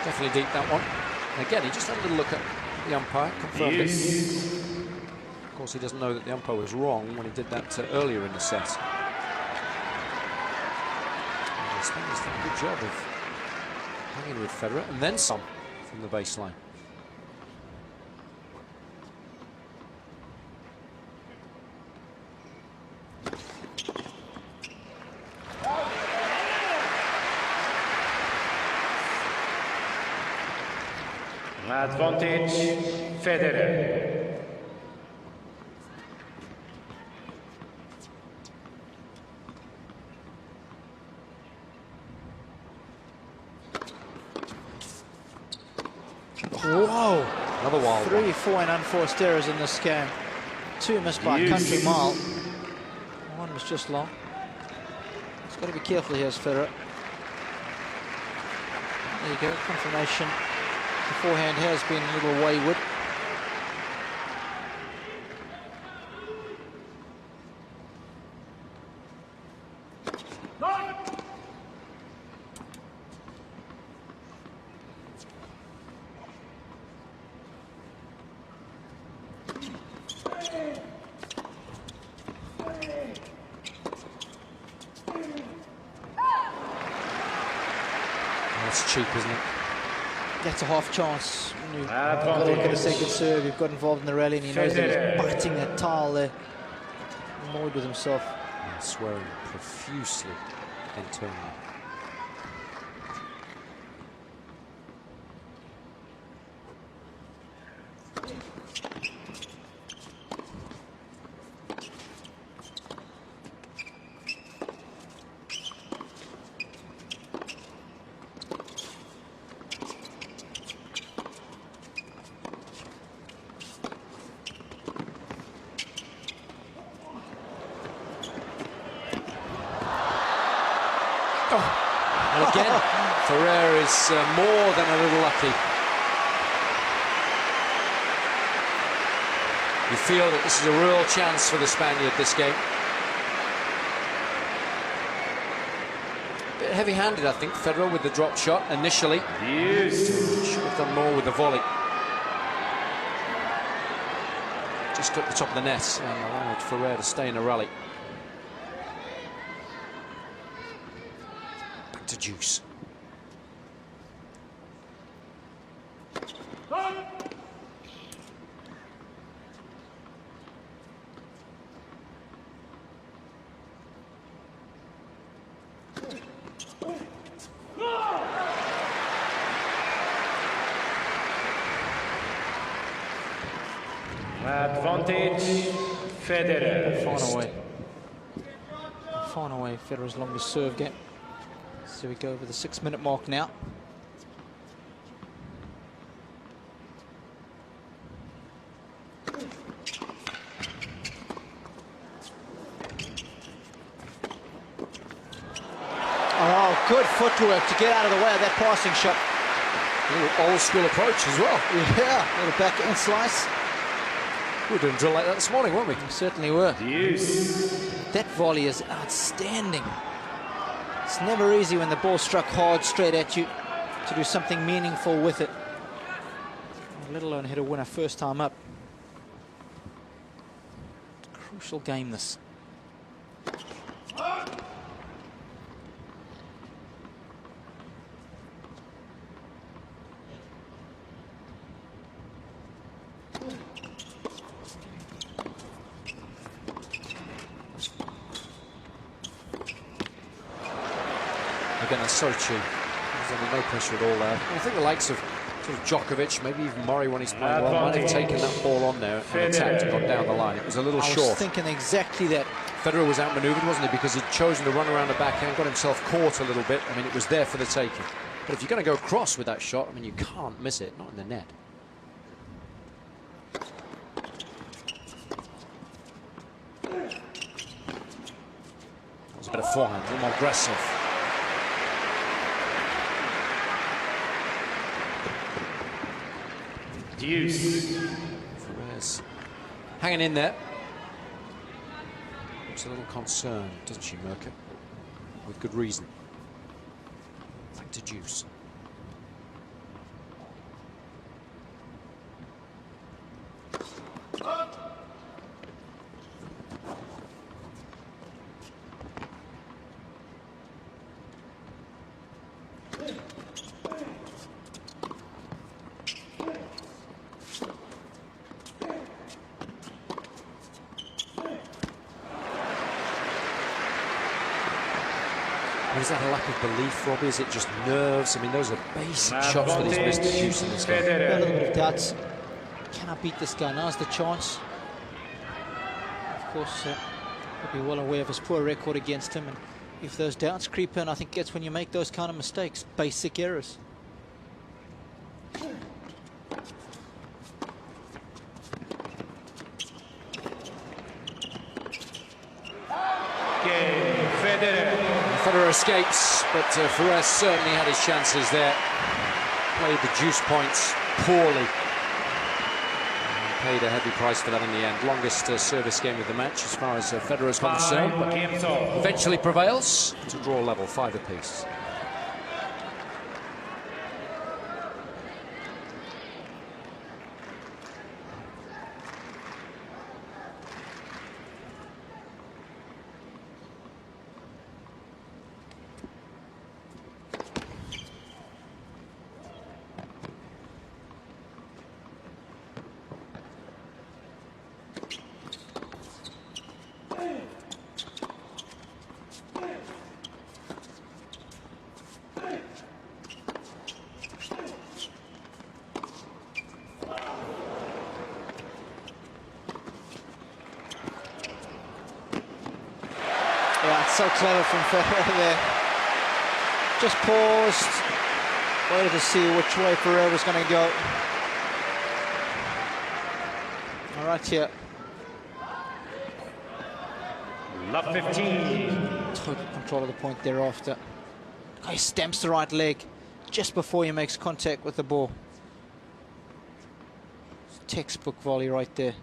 Definitely deep, that one. And again, he just had a little look at the umpire, confirmed it. Of course, he doesn't know that the umpire was wrong when he did that earlier in the set. And the Spaniards did a good job of hanging with Federer, and then some from the baseline. Advantage, Federer. Whoa! Another wild 3, one. 4 and unforced errors in this game. 2 missed by a country mile. 1 was just long. He's got to be careful here as Federer. There you go, confirmation. The forehand has been a little wayward. That's cheap, isn't it? That's a half chance. When you've got to look at a second serve, you've got involved in the rally, and he knows that he's biting that tile there. Annoyed with himself. And swearing profusely internally. And again, Ferrer is more than a little lucky. You feel that this is a real chance for the Spaniard this game. A bit heavy-handed, I think, Federer with the drop shot initially. Should have done more with the volley. Just at the top of the net and allowed Ferrer to stay in the rally. To juice. Advantage, Federer. Far and away Federer's longest serve game. So we go over the 6-minute mark now. good footwork to get out of the way of that passing shot. A little old school approach as well. Yeah, a little backhand slice. We were doing a drill like that this morning, weren't we? We certainly were. Deuce. That volley is outstanding. It's never easy when the ball struck hard straight at you to do something meaningful with it, let alone hit a winner first time up. Crucial game, this. Again, that's so cheap. There's under no pressure at all there. I think the likes of sort of Djokovic, maybe even Murray when he's playing well, might have taken that ball on there and attacked and got down the line. It was a little short. I was thinking exactly that. Federer was outmaneuvered, wasn't he? Because he'd chosen to run around the backhand, got himself caught a little bit. I mean, it was there for the taking. But if you're going to go across with that shot, I mean, you can't miss it, not in the net. That was a bit of forehand, a little more aggressive. Deuce. Ferrer's hanging in there. Looks a little concerned, doesn't she, Merker? With good reason. Back to deuce. Is that a lack of belief, Robbie? Is it just nerves? I mean, those are basic shots that he's missed at use in this game. A little bit of doubts. Can I beat this guy? Now's the chance. Of course, he'll be well aware of his poor record against him. And if those doubts creep in, I think that's when you make those kind of mistakes. Basic errors. Federer escapes, but Ferrer certainly had his chances there. Played the deuce points poorly. And paid a heavy price for that in the end. Longest service game of the match as far as Federer is concerned, but eventually prevails to draw level, 5 apiece. Yeah, it's so clever from Ferrer there. Just paused, waited to see which way Ferrer was going to go. All right, here. Love 15. Total control of the point thereafter. He stamps the right leg just before he makes contact with the ball. Textbook volley right there.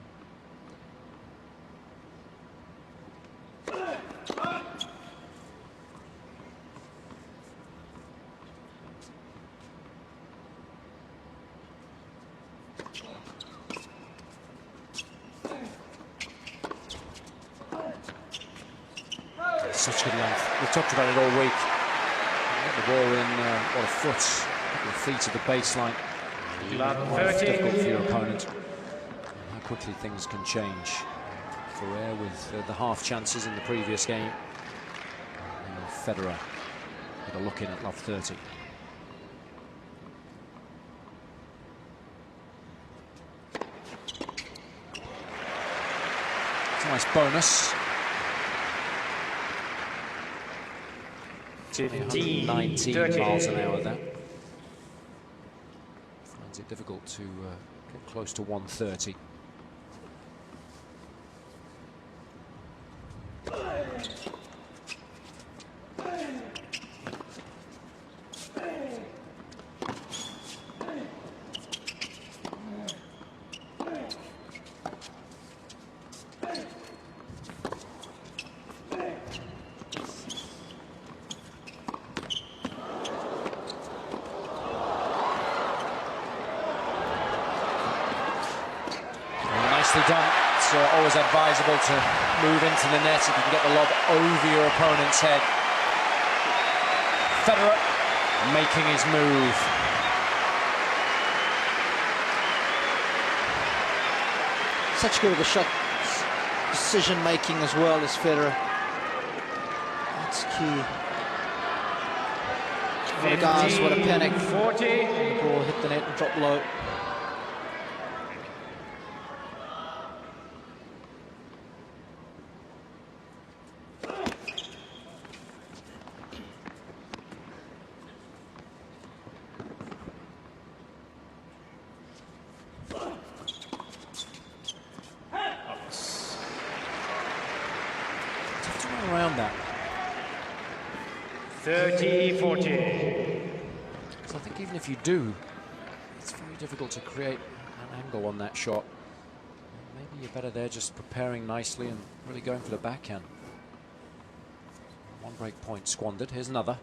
Such good length. We've talked about it all week. Get the ball in, what, a foot, a couple of feet of the baseline. Love Difficult for your 30. opponent. How quickly things can change. Ferrer with the half chances in the previous game. And Federer with a look in at love 30. It's a nice bonus. 15, 119 30. miles an hour there. Finds it difficult to get close to 130. done. It's always advisable to move into the net if you can get the lob over your opponent's head. Federer making his move. Such good of a shot decision making as well as Federer. That's key. What a guys, what a panic. 40. The ball hit the net and dropped low. Around that. 30-40. So I think even if you do, it's very difficult to create an angle on that shot. Maybe you're better there just preparing nicely and really going for the backhand. One break point squandered. Here's another.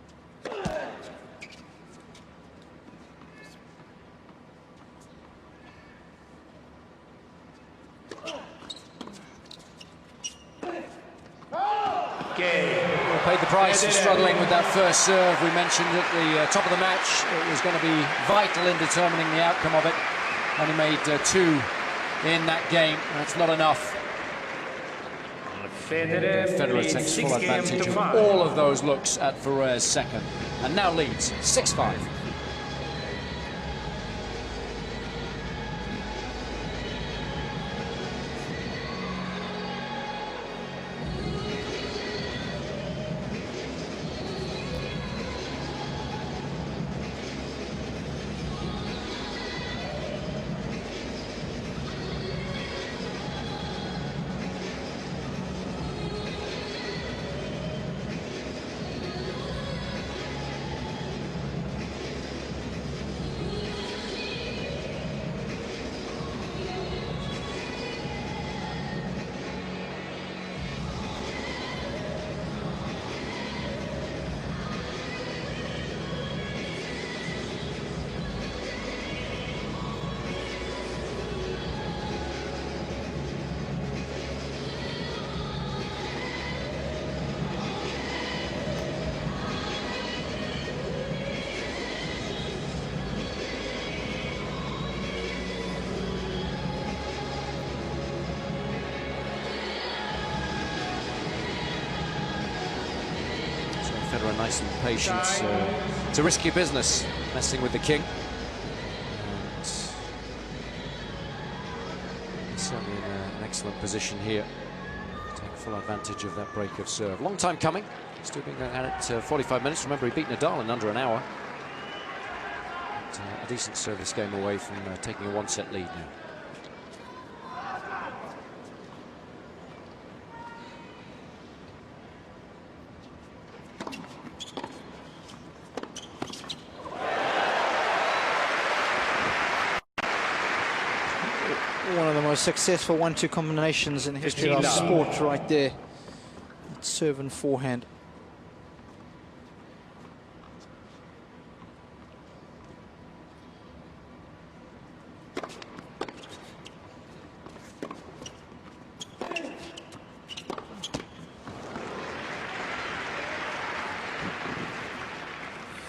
Paid the price for struggling with that first serve. We mentioned at the top of the match it was going to be vital in determining the outcome of it. Only made 2 in that game. That's not enough. Federer takes full advantage of all of those looks at Ferrer's second, and now leads 6-5. Federer nice and patient. It's a risky business, messing with the king. And certainly in an excellent position here. Take full advantage of that break of serve. Long time coming. Still being at it 45 minutes. Remember, he beat Nadal in under an hour. But, a decent service game away from taking a 1-set lead now. One of the most successful 1-2 combinations in the history of our sport right there. It's serve and forehand.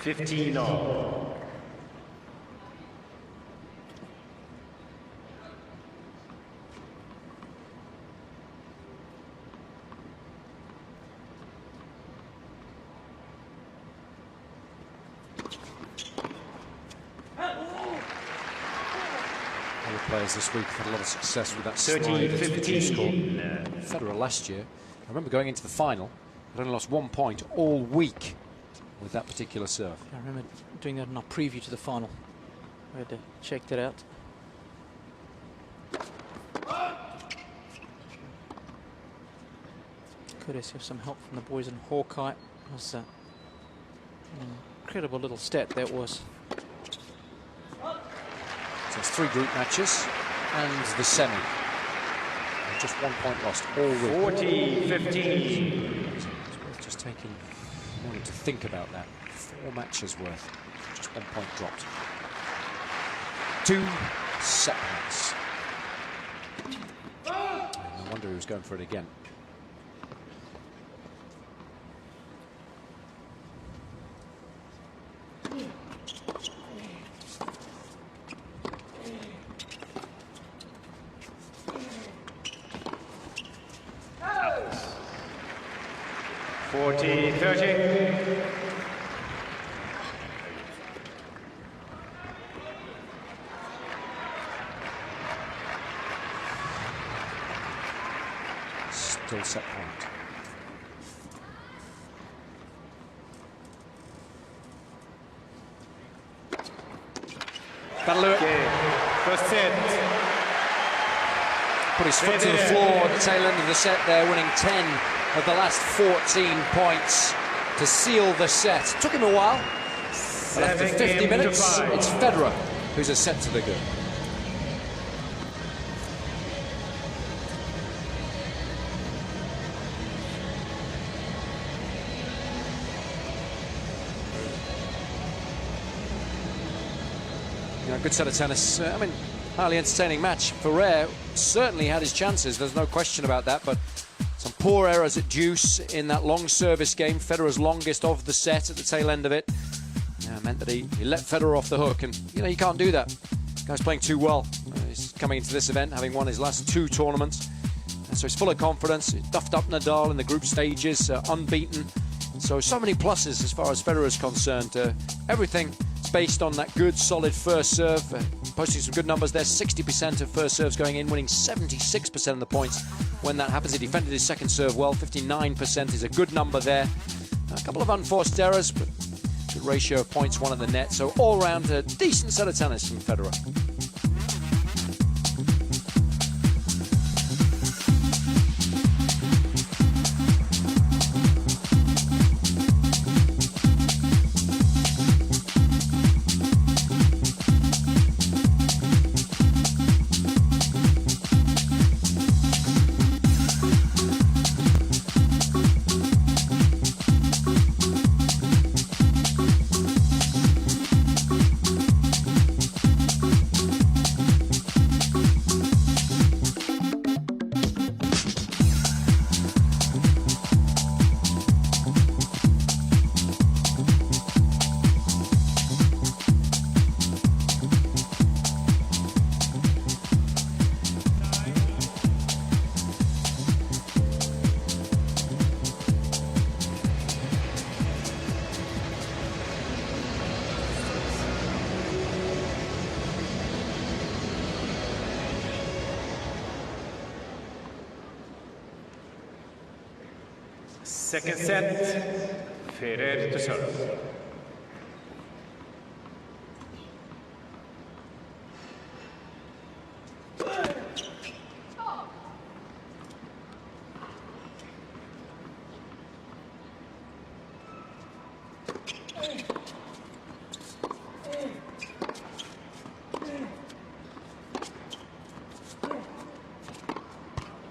$15. Players this week have had a lot of success with that slide into the juice court. Federer last year, I remember going into the final, had only lost 1 point all week with that particular serve. I remember doing that in our preview to the final. We had to check that out. Courtesy of some help from the boys in Hawkeye. It was an incredible little stat that was. So it's 3 group matches and the semi. And just 1 point lost all week. 40-15. It's worth just taking a moment to think about that. 4 matches worth, just 1 point dropped. 2 set points. wonder who's going for it again. Out. 40-30. Still set point. That'll do it. First set. Put his foot to the floor at the tail end of the set there, winning 10 of the last 14 points to seal the set. Took him a while, but after 50 minutes, it's Federer who's a set to the good. Good set of tennis. I mean, highly entertaining match. Ferrer certainly had his chances, there's no question about that, but some poor errors at deuce in that long service game. Federer's longest of the set at the tail end of it. Meant that he let Federer off the hook, and you can't do that. The guy's playing too well. He's coming into this event having won his last 2 tournaments. So he's full of confidence. He duffed up Nadal in the group stages, unbeaten. So many pluses as far as Federer is concerned. Everything based on that good, solid first serve. Posting some good numbers there. 60% of first serves going in, winning 76% of the points when that happens. He defended his second serve well. 59% is a good number there. A couple of unforced errors, but good ratio of points won at the net. So all round, a decent set of tennis from Federer. Second set, Ferrer to serve.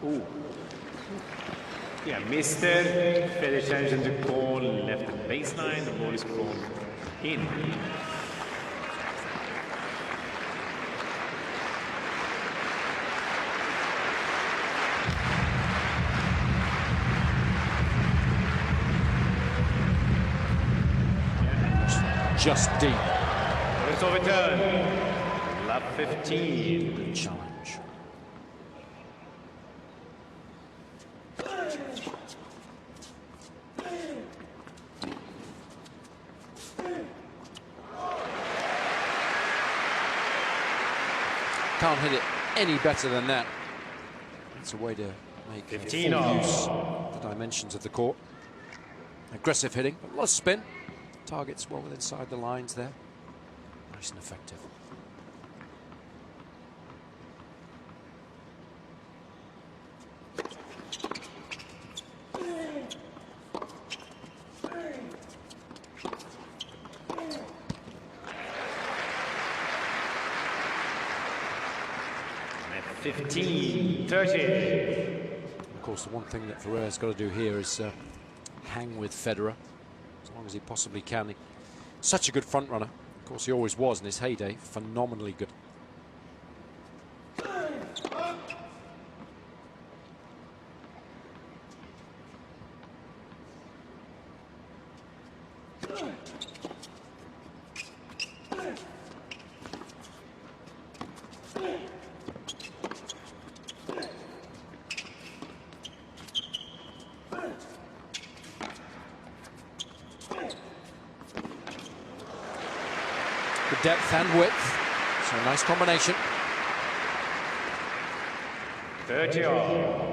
Ooh. Yeah, Mr. Federer challenging the call left the baseline, the ball is called in. Just deep. It's overturned. Lap 15. Good challenge. Can't hit it any better than that. It's a way to make full use of the dimensions of the court. Aggressive hitting, but a lot of spin. Targets well inside the lines there. Nice and effective. At 15-30. Of course, the one thing that Ferrer's got to do here is hang with Federer as long as he possibly can. Such a good front runner. Of course, he always was in his heyday. Phenomenally good. The depth and width, so a nice combination. 30 all.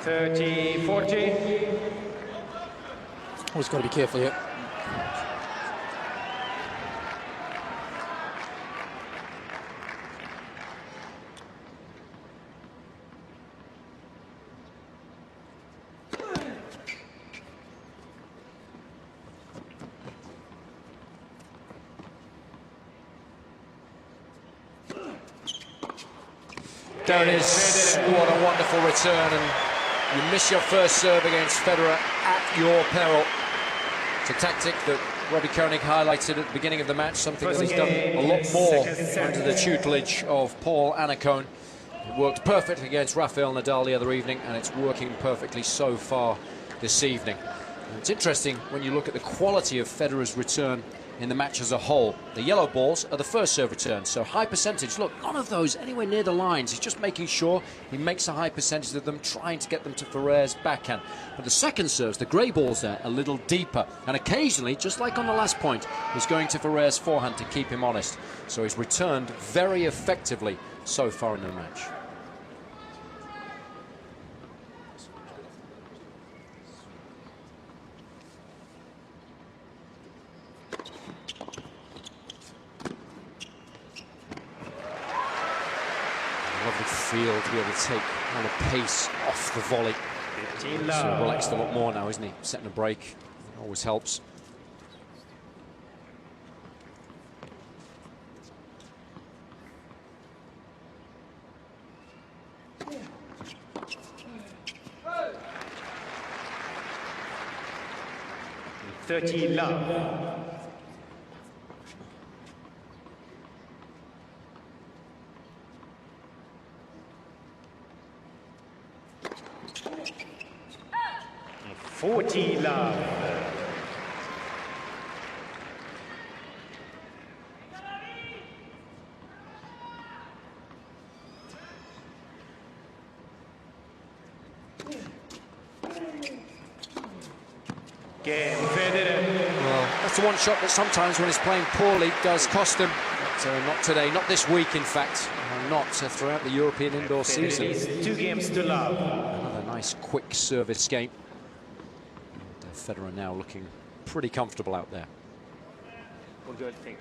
Thirty, 40. Always got to be careful here. There it is. What a wonderful return, and you miss your first serve against Federer at your peril. It's a tactic that Robbie Koenig highlighted at the beginning of the match, something that he's done a lot more under the tutelage of Paul Annacone. It worked perfectly against Rafael Nadal the other evening, and it's working perfectly so far this evening. And it's interesting when you look at the quality of Federer's return in the match as a whole. The yellow balls are the first serve returns, so high percentage. Look, none of those anywhere near the lines. He's just making sure he makes a high percentage of them, trying to get them to Ferrer's backhand. But the second serves, the grey balls there, a little deeper, and occasionally, just like on the last point, he's going to Ferrer's forehand to keep him honest. So he's returned very effectively so far in the match. Lovely feel to be able to take all the pace off the volley. So relaxed a lot more now, isn't he? Setting a break always helps. Love. 40 love. Game Federer. Well, that's the one shot that sometimes when he's playing poorly does cost him. But not today, not this week in fact, not throughout the European indoor season. 2 games to love. Another nice quick service game. Federer now looking pretty comfortable out there. Well, good thing.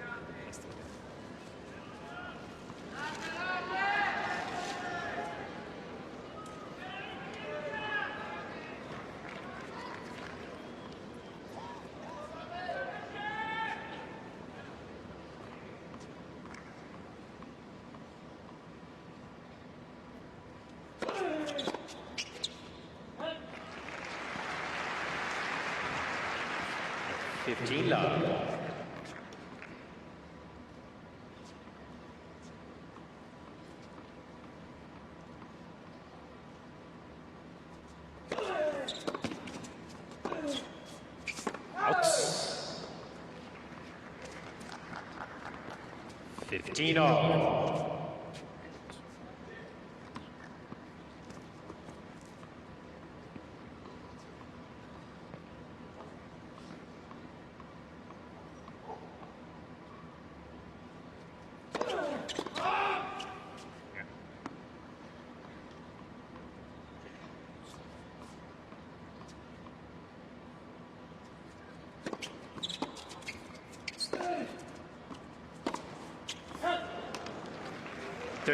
Love. Out. 15 all.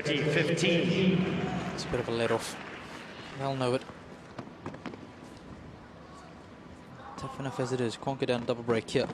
It's a bit of a let off. They'll know it. Tough enough as it is. Can't go down double break here.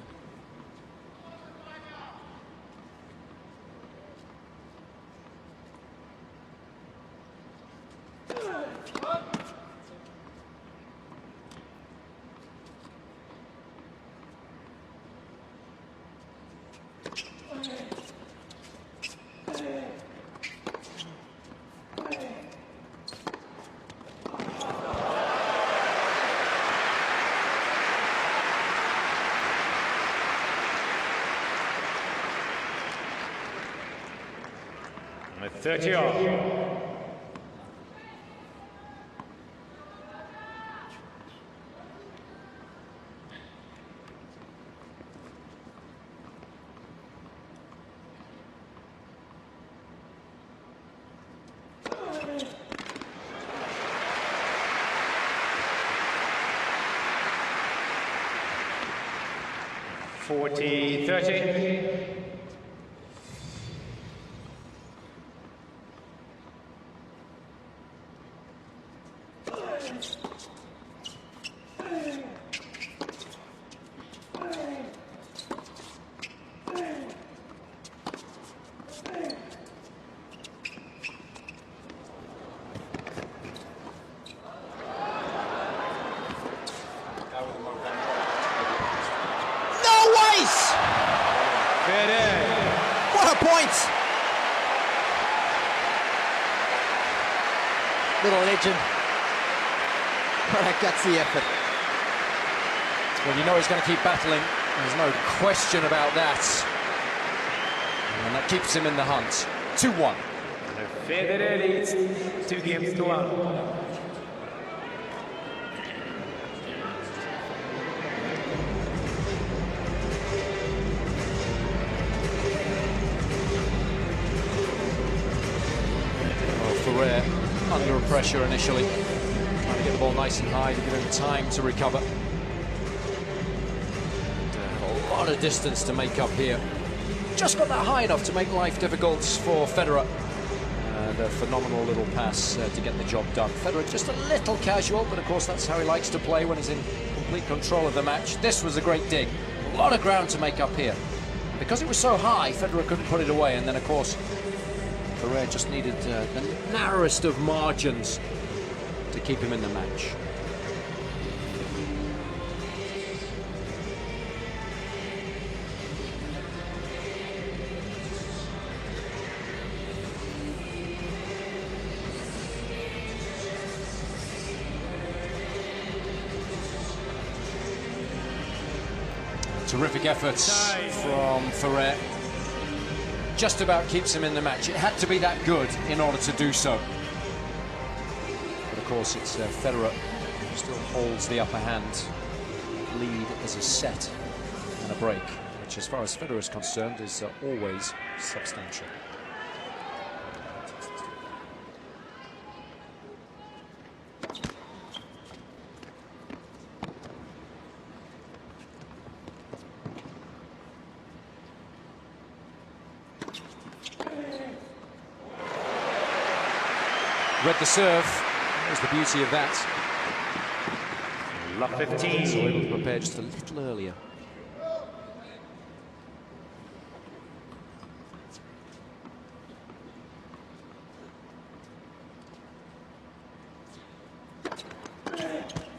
With 30 all. Forty, 30. What a point! Little legend. What a gutsy effort. Well, you know he's going to keep battling. There's no question about that. And that keeps him in the hunt. 2-1. Federer leads 2 games to 1. Under pressure initially, trying to get the ball nice and high to give him time to recover. And, a lot of distance to make up here. Just got that high enough to make life difficult for Federer. And a phenomenal little pass to get the job done. Federer just a little casual, but of course that's how he likes to play when he's in complete control of the match. This was a great dig. A lot of ground to make up here. Because it was so high, Federer couldn't put it away, and then of course Ferrer just needed the narrowest of margins to keep him in the match. Terrific efforts from Ferrer. Just about keeps him in the match. It had to be that good in order to do so. But of course, it's Federer who still holds the upper hand. Lead as a set and a break, which as far as Federer is concerned is always substantial. Read the serve. There's the beauty of that. Love 15. So able to prepare just a little earlier.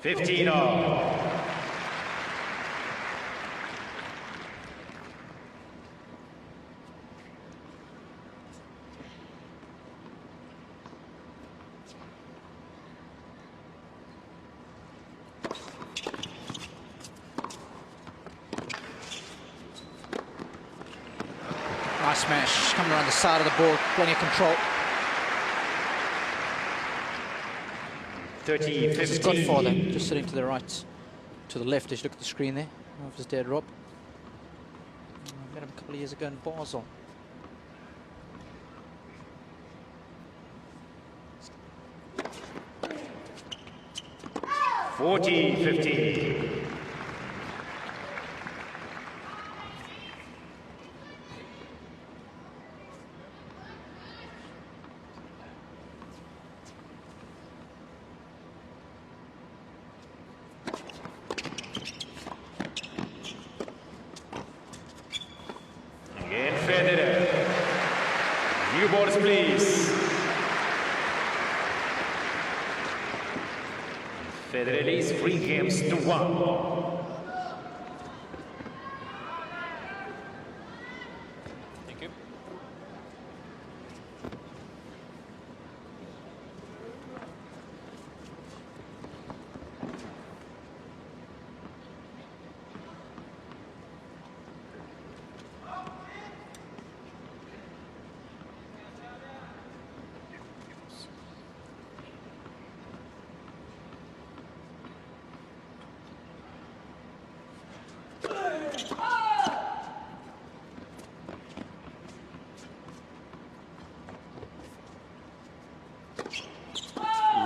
$15 all. Nice smash, coming around the side of the board, plenty of control. 30, 15. This is Godfather, just sitting to the right, to the left as you look at the screen there, of his dad Rob. I met him a couple of years ago in Basel. $40-15. scores, please. Federer leads 3 games to 1. Thank you.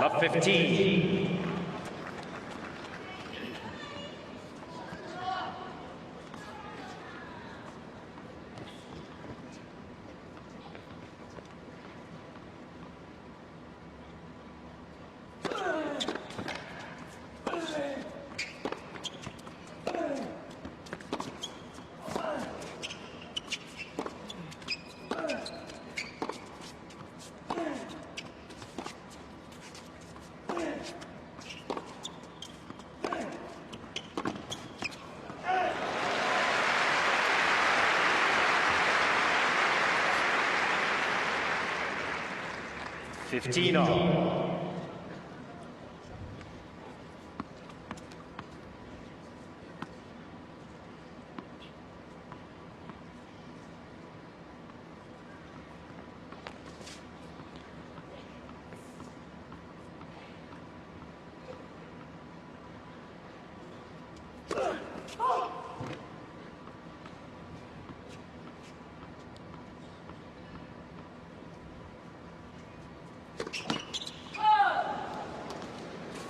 Love 15. Fifteen all.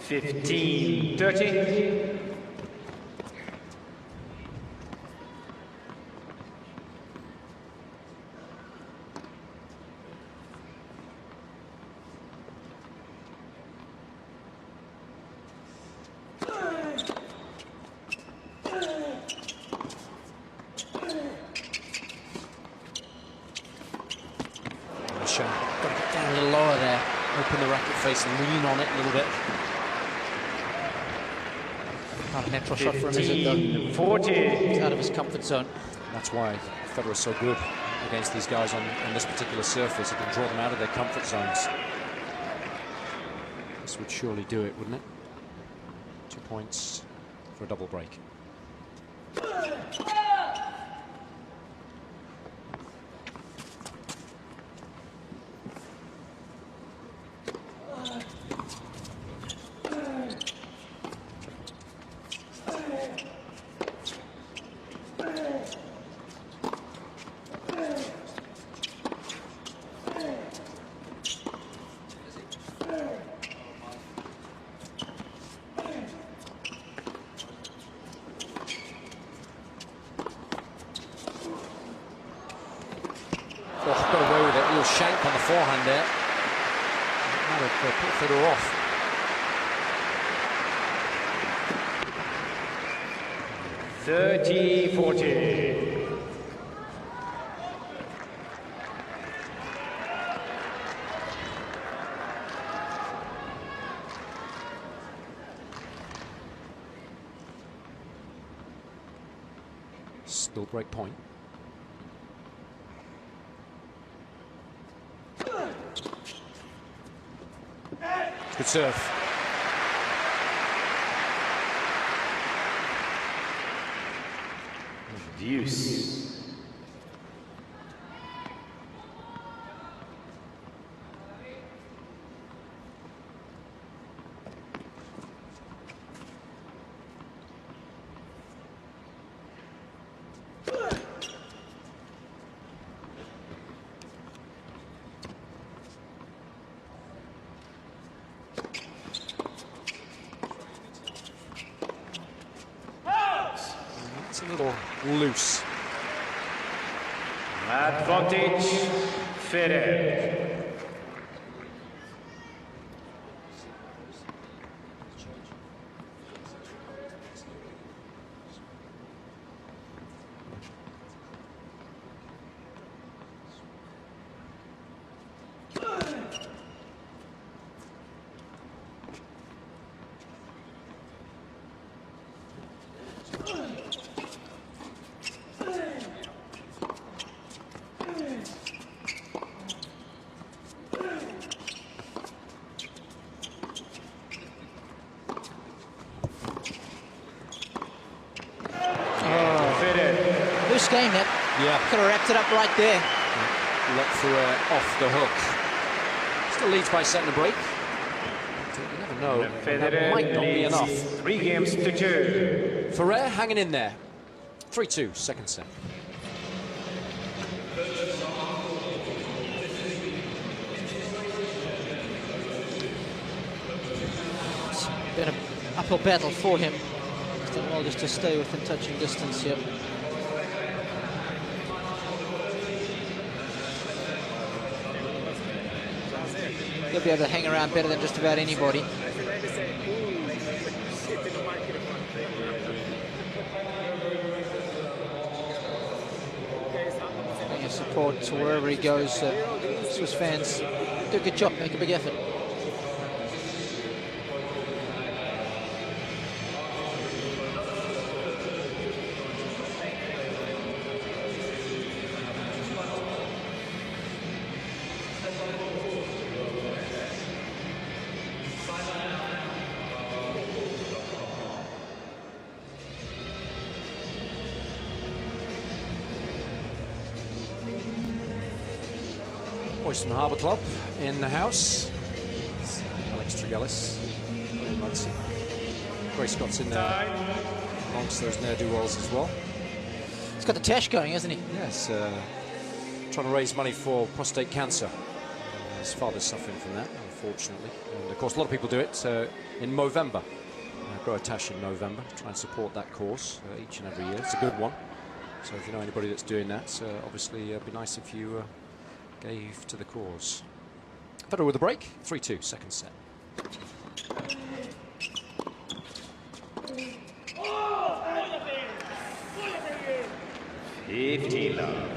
Fifteen, 30. Got to get down a little lower there. Open the racket face and lean on it a little bit. Not a natural shot for him, is it, though? 40. He's out of his comfort zone. That's why Federer's so good against these guys on this particular surface. He can draw them out of their comfort zones. This would surely do it, wouldn't it? 2 points for a double break. Oh, got away with it. A little shank on the forehand there. That would put Federer off. Thirty, 40. Still break point. Good serve. Deuce. It's a little loose. Advantage, Federer. game, that. Yeah. Could have wrapped it up right there. Let Ferrer off the hook. Still leads by setting the break. You never know. That might not be enough. 3 games to 2. Ferrer hanging in there. 3-2, second set. It's been an uphill battle for him. He's done well just to stay within touching distance here. He'll be able to hang around better than just about anybody. Plenty of support to wherever he goes. Swiss fans do a good job, make a big effort. Oyster Harbour Club in the house. Alex Tregellis, Muncie. Gray Scott's in there amongst those ne'er-do-wells as well. He's got the tash going, hasn't he? Yes, trying to raise money for prostate cancer. His father's suffering from that, unfortunately. And of course, a lot of people do it in Movember. Grow a tash in November, try and support that cause each and every year. It's a good one. So if you know anybody that's doing that, obviously it'd be nice if you gave to the cause. Federer with a break, 3-2, second set. $15.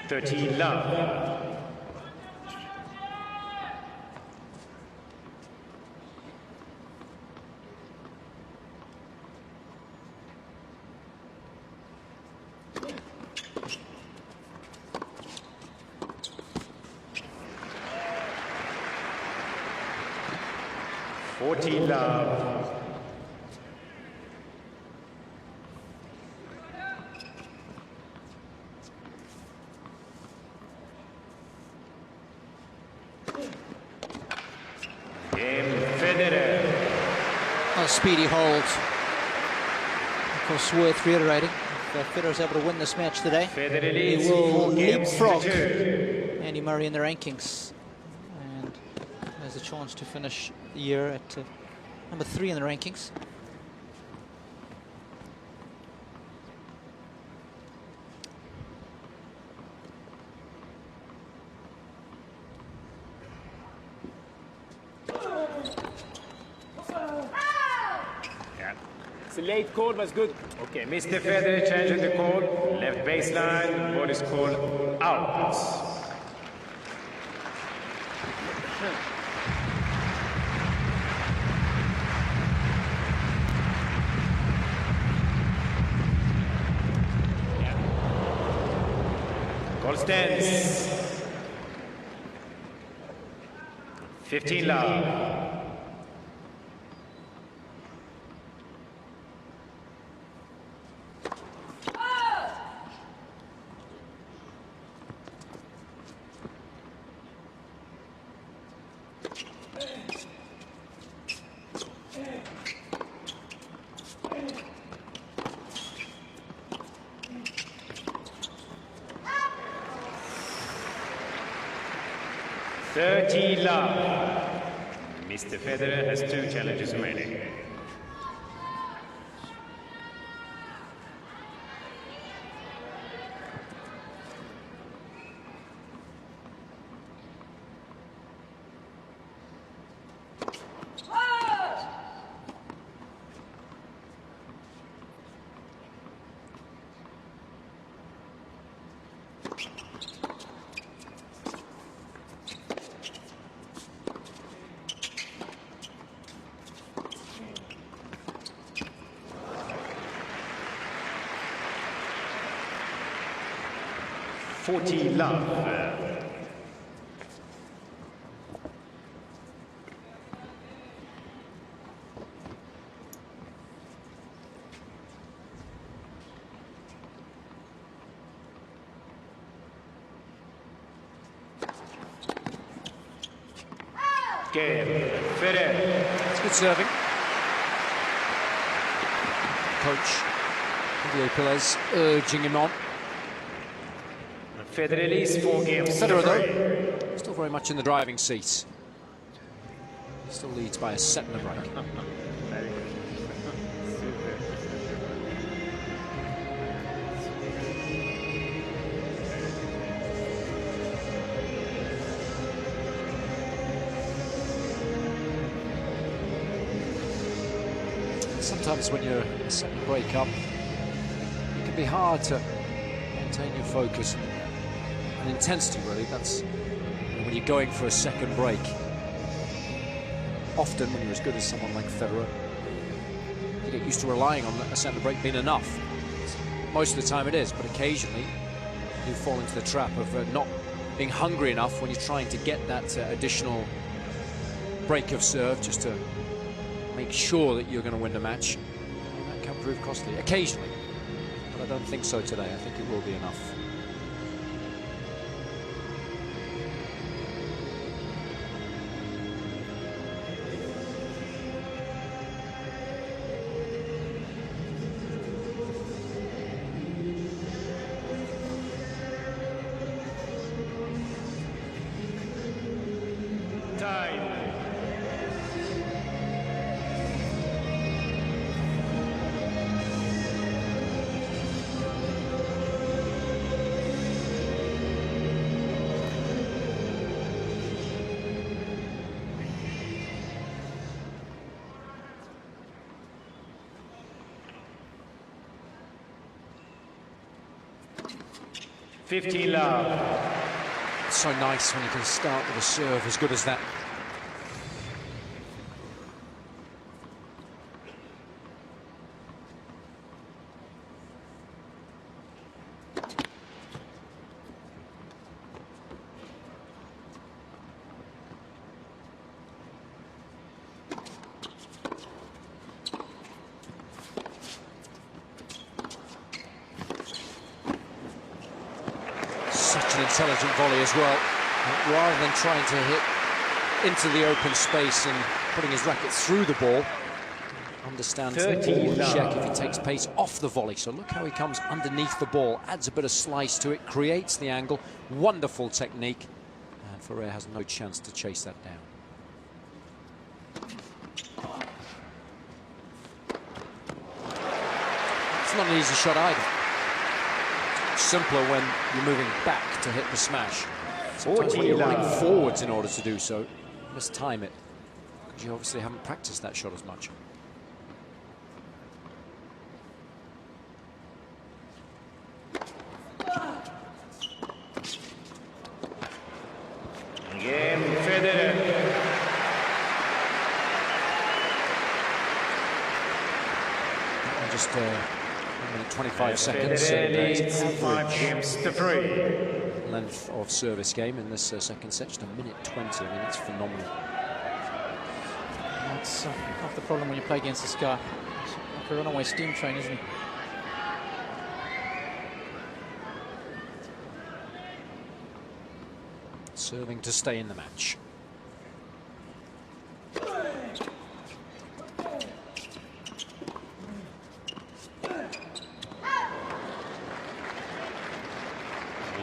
13 love. Love. A speedy hold. Of course, worth reiterating. If Federer's able to win this match today, he will leapfrog Andy Murray in the rankings. And has a chance to finish the year at number 3 in the rankings. The late call was good. Okay, Mr. Federer changing the call. Left baseline. What is called out. Call stands. 15 love. Mr. Federer has 2 challenges remaining. 40 love. Game, Federer. It's good serving. Coach Didier Pillez urging him on. Federer leads 4 games. Federer, though, still very much in the driving seat. Still leads by a set and a break. Sometimes when you're a second break up, it can be hard to maintain your focus and intensity, really. That's when you're going for a second break. Often when you're as good as someone like Federer, you get used to relying on a second break being enough. Most of the time it is, but occasionally you fall into the trap of not being hungry enough when you're trying to get that additional break of serve just to make sure that you're going to win the match. And that can prove costly occasionally, but I don't think so today. I think it will be enough. Time. $15 love. It's so nice when you can start with a serve as good as that. Such an intelligent volley as well. Rather than trying to hit into the open space and putting his racket through the ball, understands the ball and check if he takes pace off the volley. So look how he comes underneath the ball, adds a bit of slice to it, creates the angle. Wonderful technique, and Ferrer has no chance to chase that down. It's not an easy shot either. Simpler when you're moving back to hit the smash. Sometimes when you're running forwards in order to do so, you must time it, because you obviously haven't practiced that shot as much. Game, Federer. Just 1 minute 25 seconds. Federer leads 5 games to 3. Length of service game in this second set, just 1 minute 20. I mean, that's phenomenal. That's half the problem when you play against this guy. He's like a runaway steam train, isn't he? Serving to stay in the match.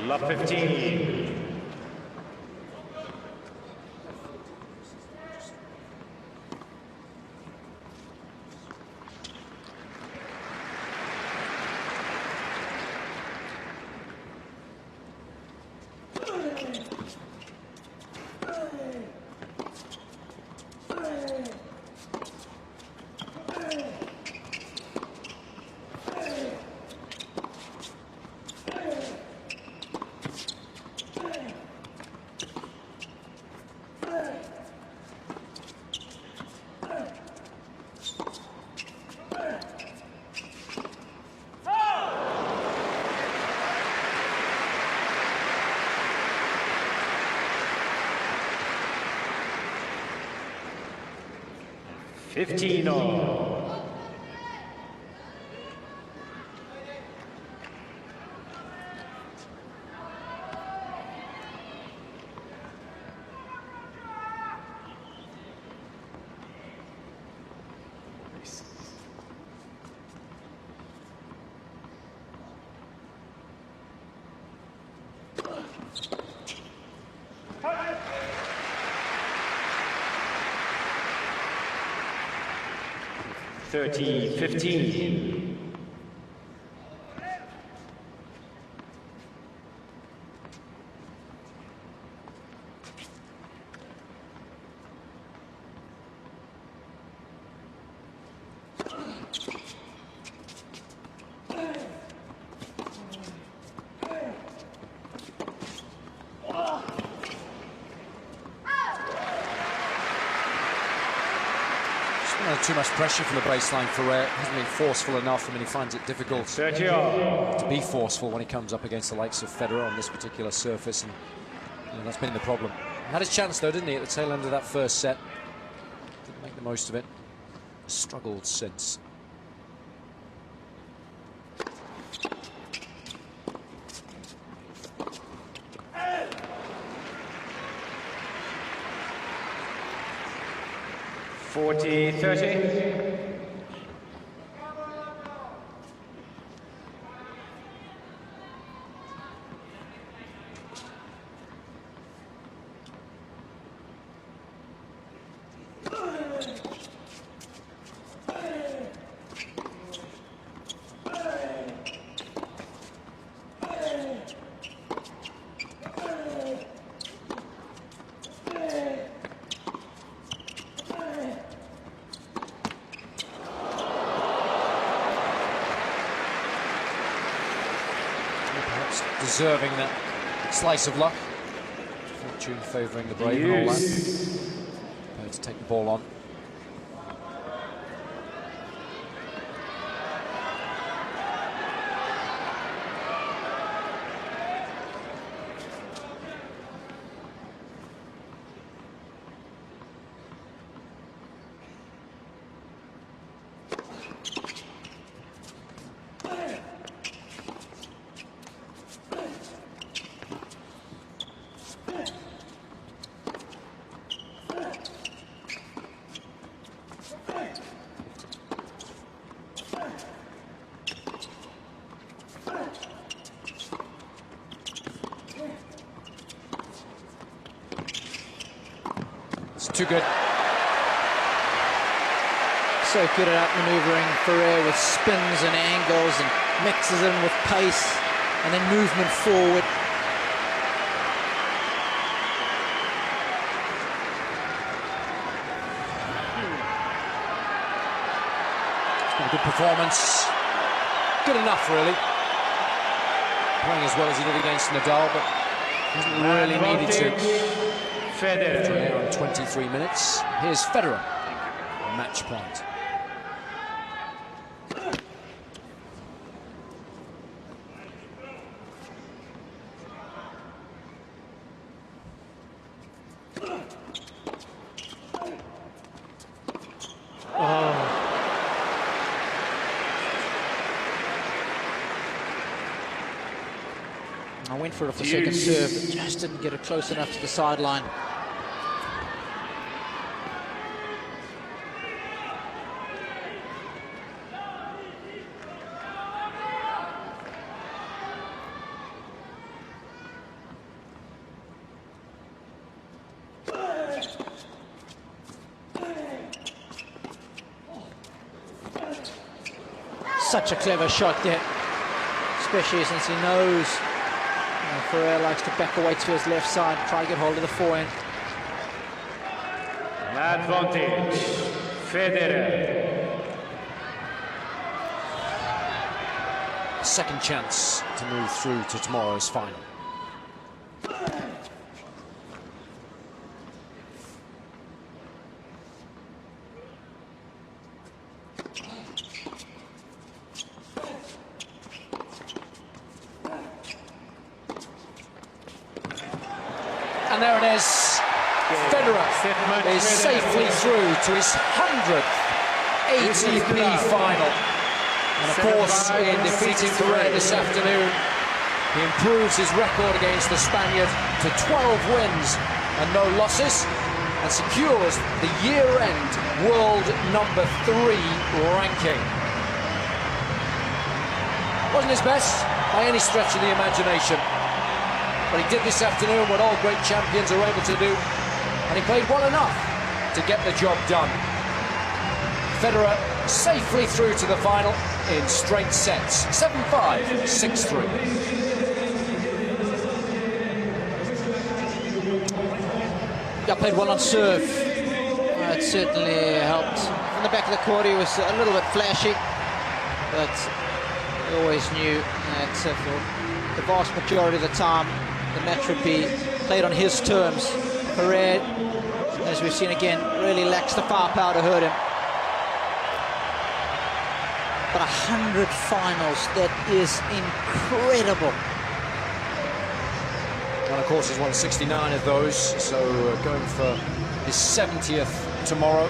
Love 15. 15-all. Thirty, 15. Too much pressure from the baseline for Ray. Hasn't been forceful enough. I mean, he finds it difficult 30-all. to be forceful when he comes up against the likes of Federer on this particular surface, and that's been the problem. He had his chance though, didn't he, at the tail end of that first set? Didn't make the most of it. Struggled since. Forty, 30. Deserving that slice of luck. Fortune favouring the brave and all that. Prepared to take the ball on. Too good. So good at outmaneuvering Ferrer with spins and angles and mixes in with pace and then movement forward. It's been a good performance. Good enough, really. Playing as well as he did against Nadal, but hasn't really needed to. Federer. After an hour and 23 minutes, here's Federer. Match point. I went for it for second serve, but just didn't get it close enough to the sideline. Such a clever shot there, especially since he knows Ferrer likes to back away to his left side, try to get hold of the forehand. Advantage, Federer. Second chance to move through to tomorrow's final. And there it is, Federer is safely through to his 100th ATP final. And of course, in defeating Ferrer this afternoon, he improves his record against the Spaniard to 12 wins and no losses, and secures the year-end world #3 ranking. Wasn't his best by any stretch of the imagination, but he did this afternoon what all great champions are able to do, and he played well enough to get the job done. Federer safely through to the final in straight sets, 7-5, 6-3. Yeah, played well on serve. It certainly helped. In the back of the court, he was a little bit flashy, but he always knew that for the vast majority of the time, the match would be played on his terms. Ferrer, as we've seen again, really lacks the firepower to hurt him. But 100 finals, that is incredible. And of course, he's won 69 of those, so going for his 70th tomorrow.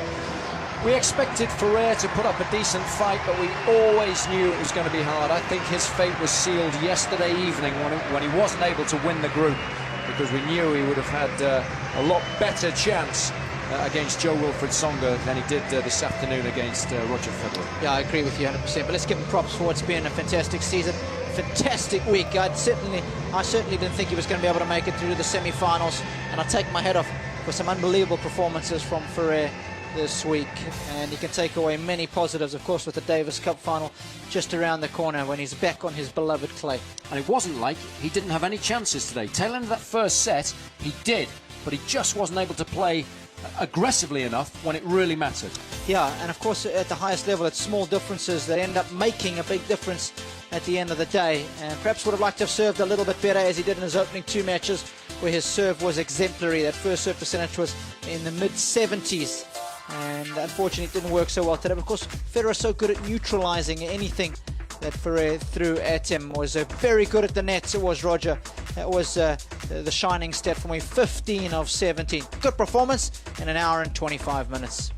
We expected Ferrer to put up a decent fight, but we always knew it was going to be hard. I think his fate was sealed yesterday evening when he wasn't able to win the group, because we knew he would have had a lot better chance against Joe-Wilfried Tsonga than he did this afternoon against Roger Federer. Yeah, I agree with you 100%, but let's give him props for it's been a fantastic season, fantastic week. I certainly didn't think he was going to be able to make it through the semi-finals, and I take my hat off for some unbelievable performances from Ferrer this week, and he can take away many positives, of course, with the Davis Cup final just around the corner when he's back on his beloved clay. And it wasn't like he didn't have any chances today. Tail end of that first set, he did, but he just wasn't able to play aggressively enough when it really mattered. Yeah, and of course at the highest level it's small differences that end up making a big difference at the end of the day, and perhaps would have liked to have served a little bit better as he did in his opening 2 matches where his serve was exemplary. That first serve percentage was in the mid-70s, and unfortunately it didn't work so well today. But of course Federer is so good at neutralizing anything that Ferrer threw at him. Was very good at the nets, it was Roger. That was the shining stat for me, 15 of 17. Good performance in an hour and 25 minutes.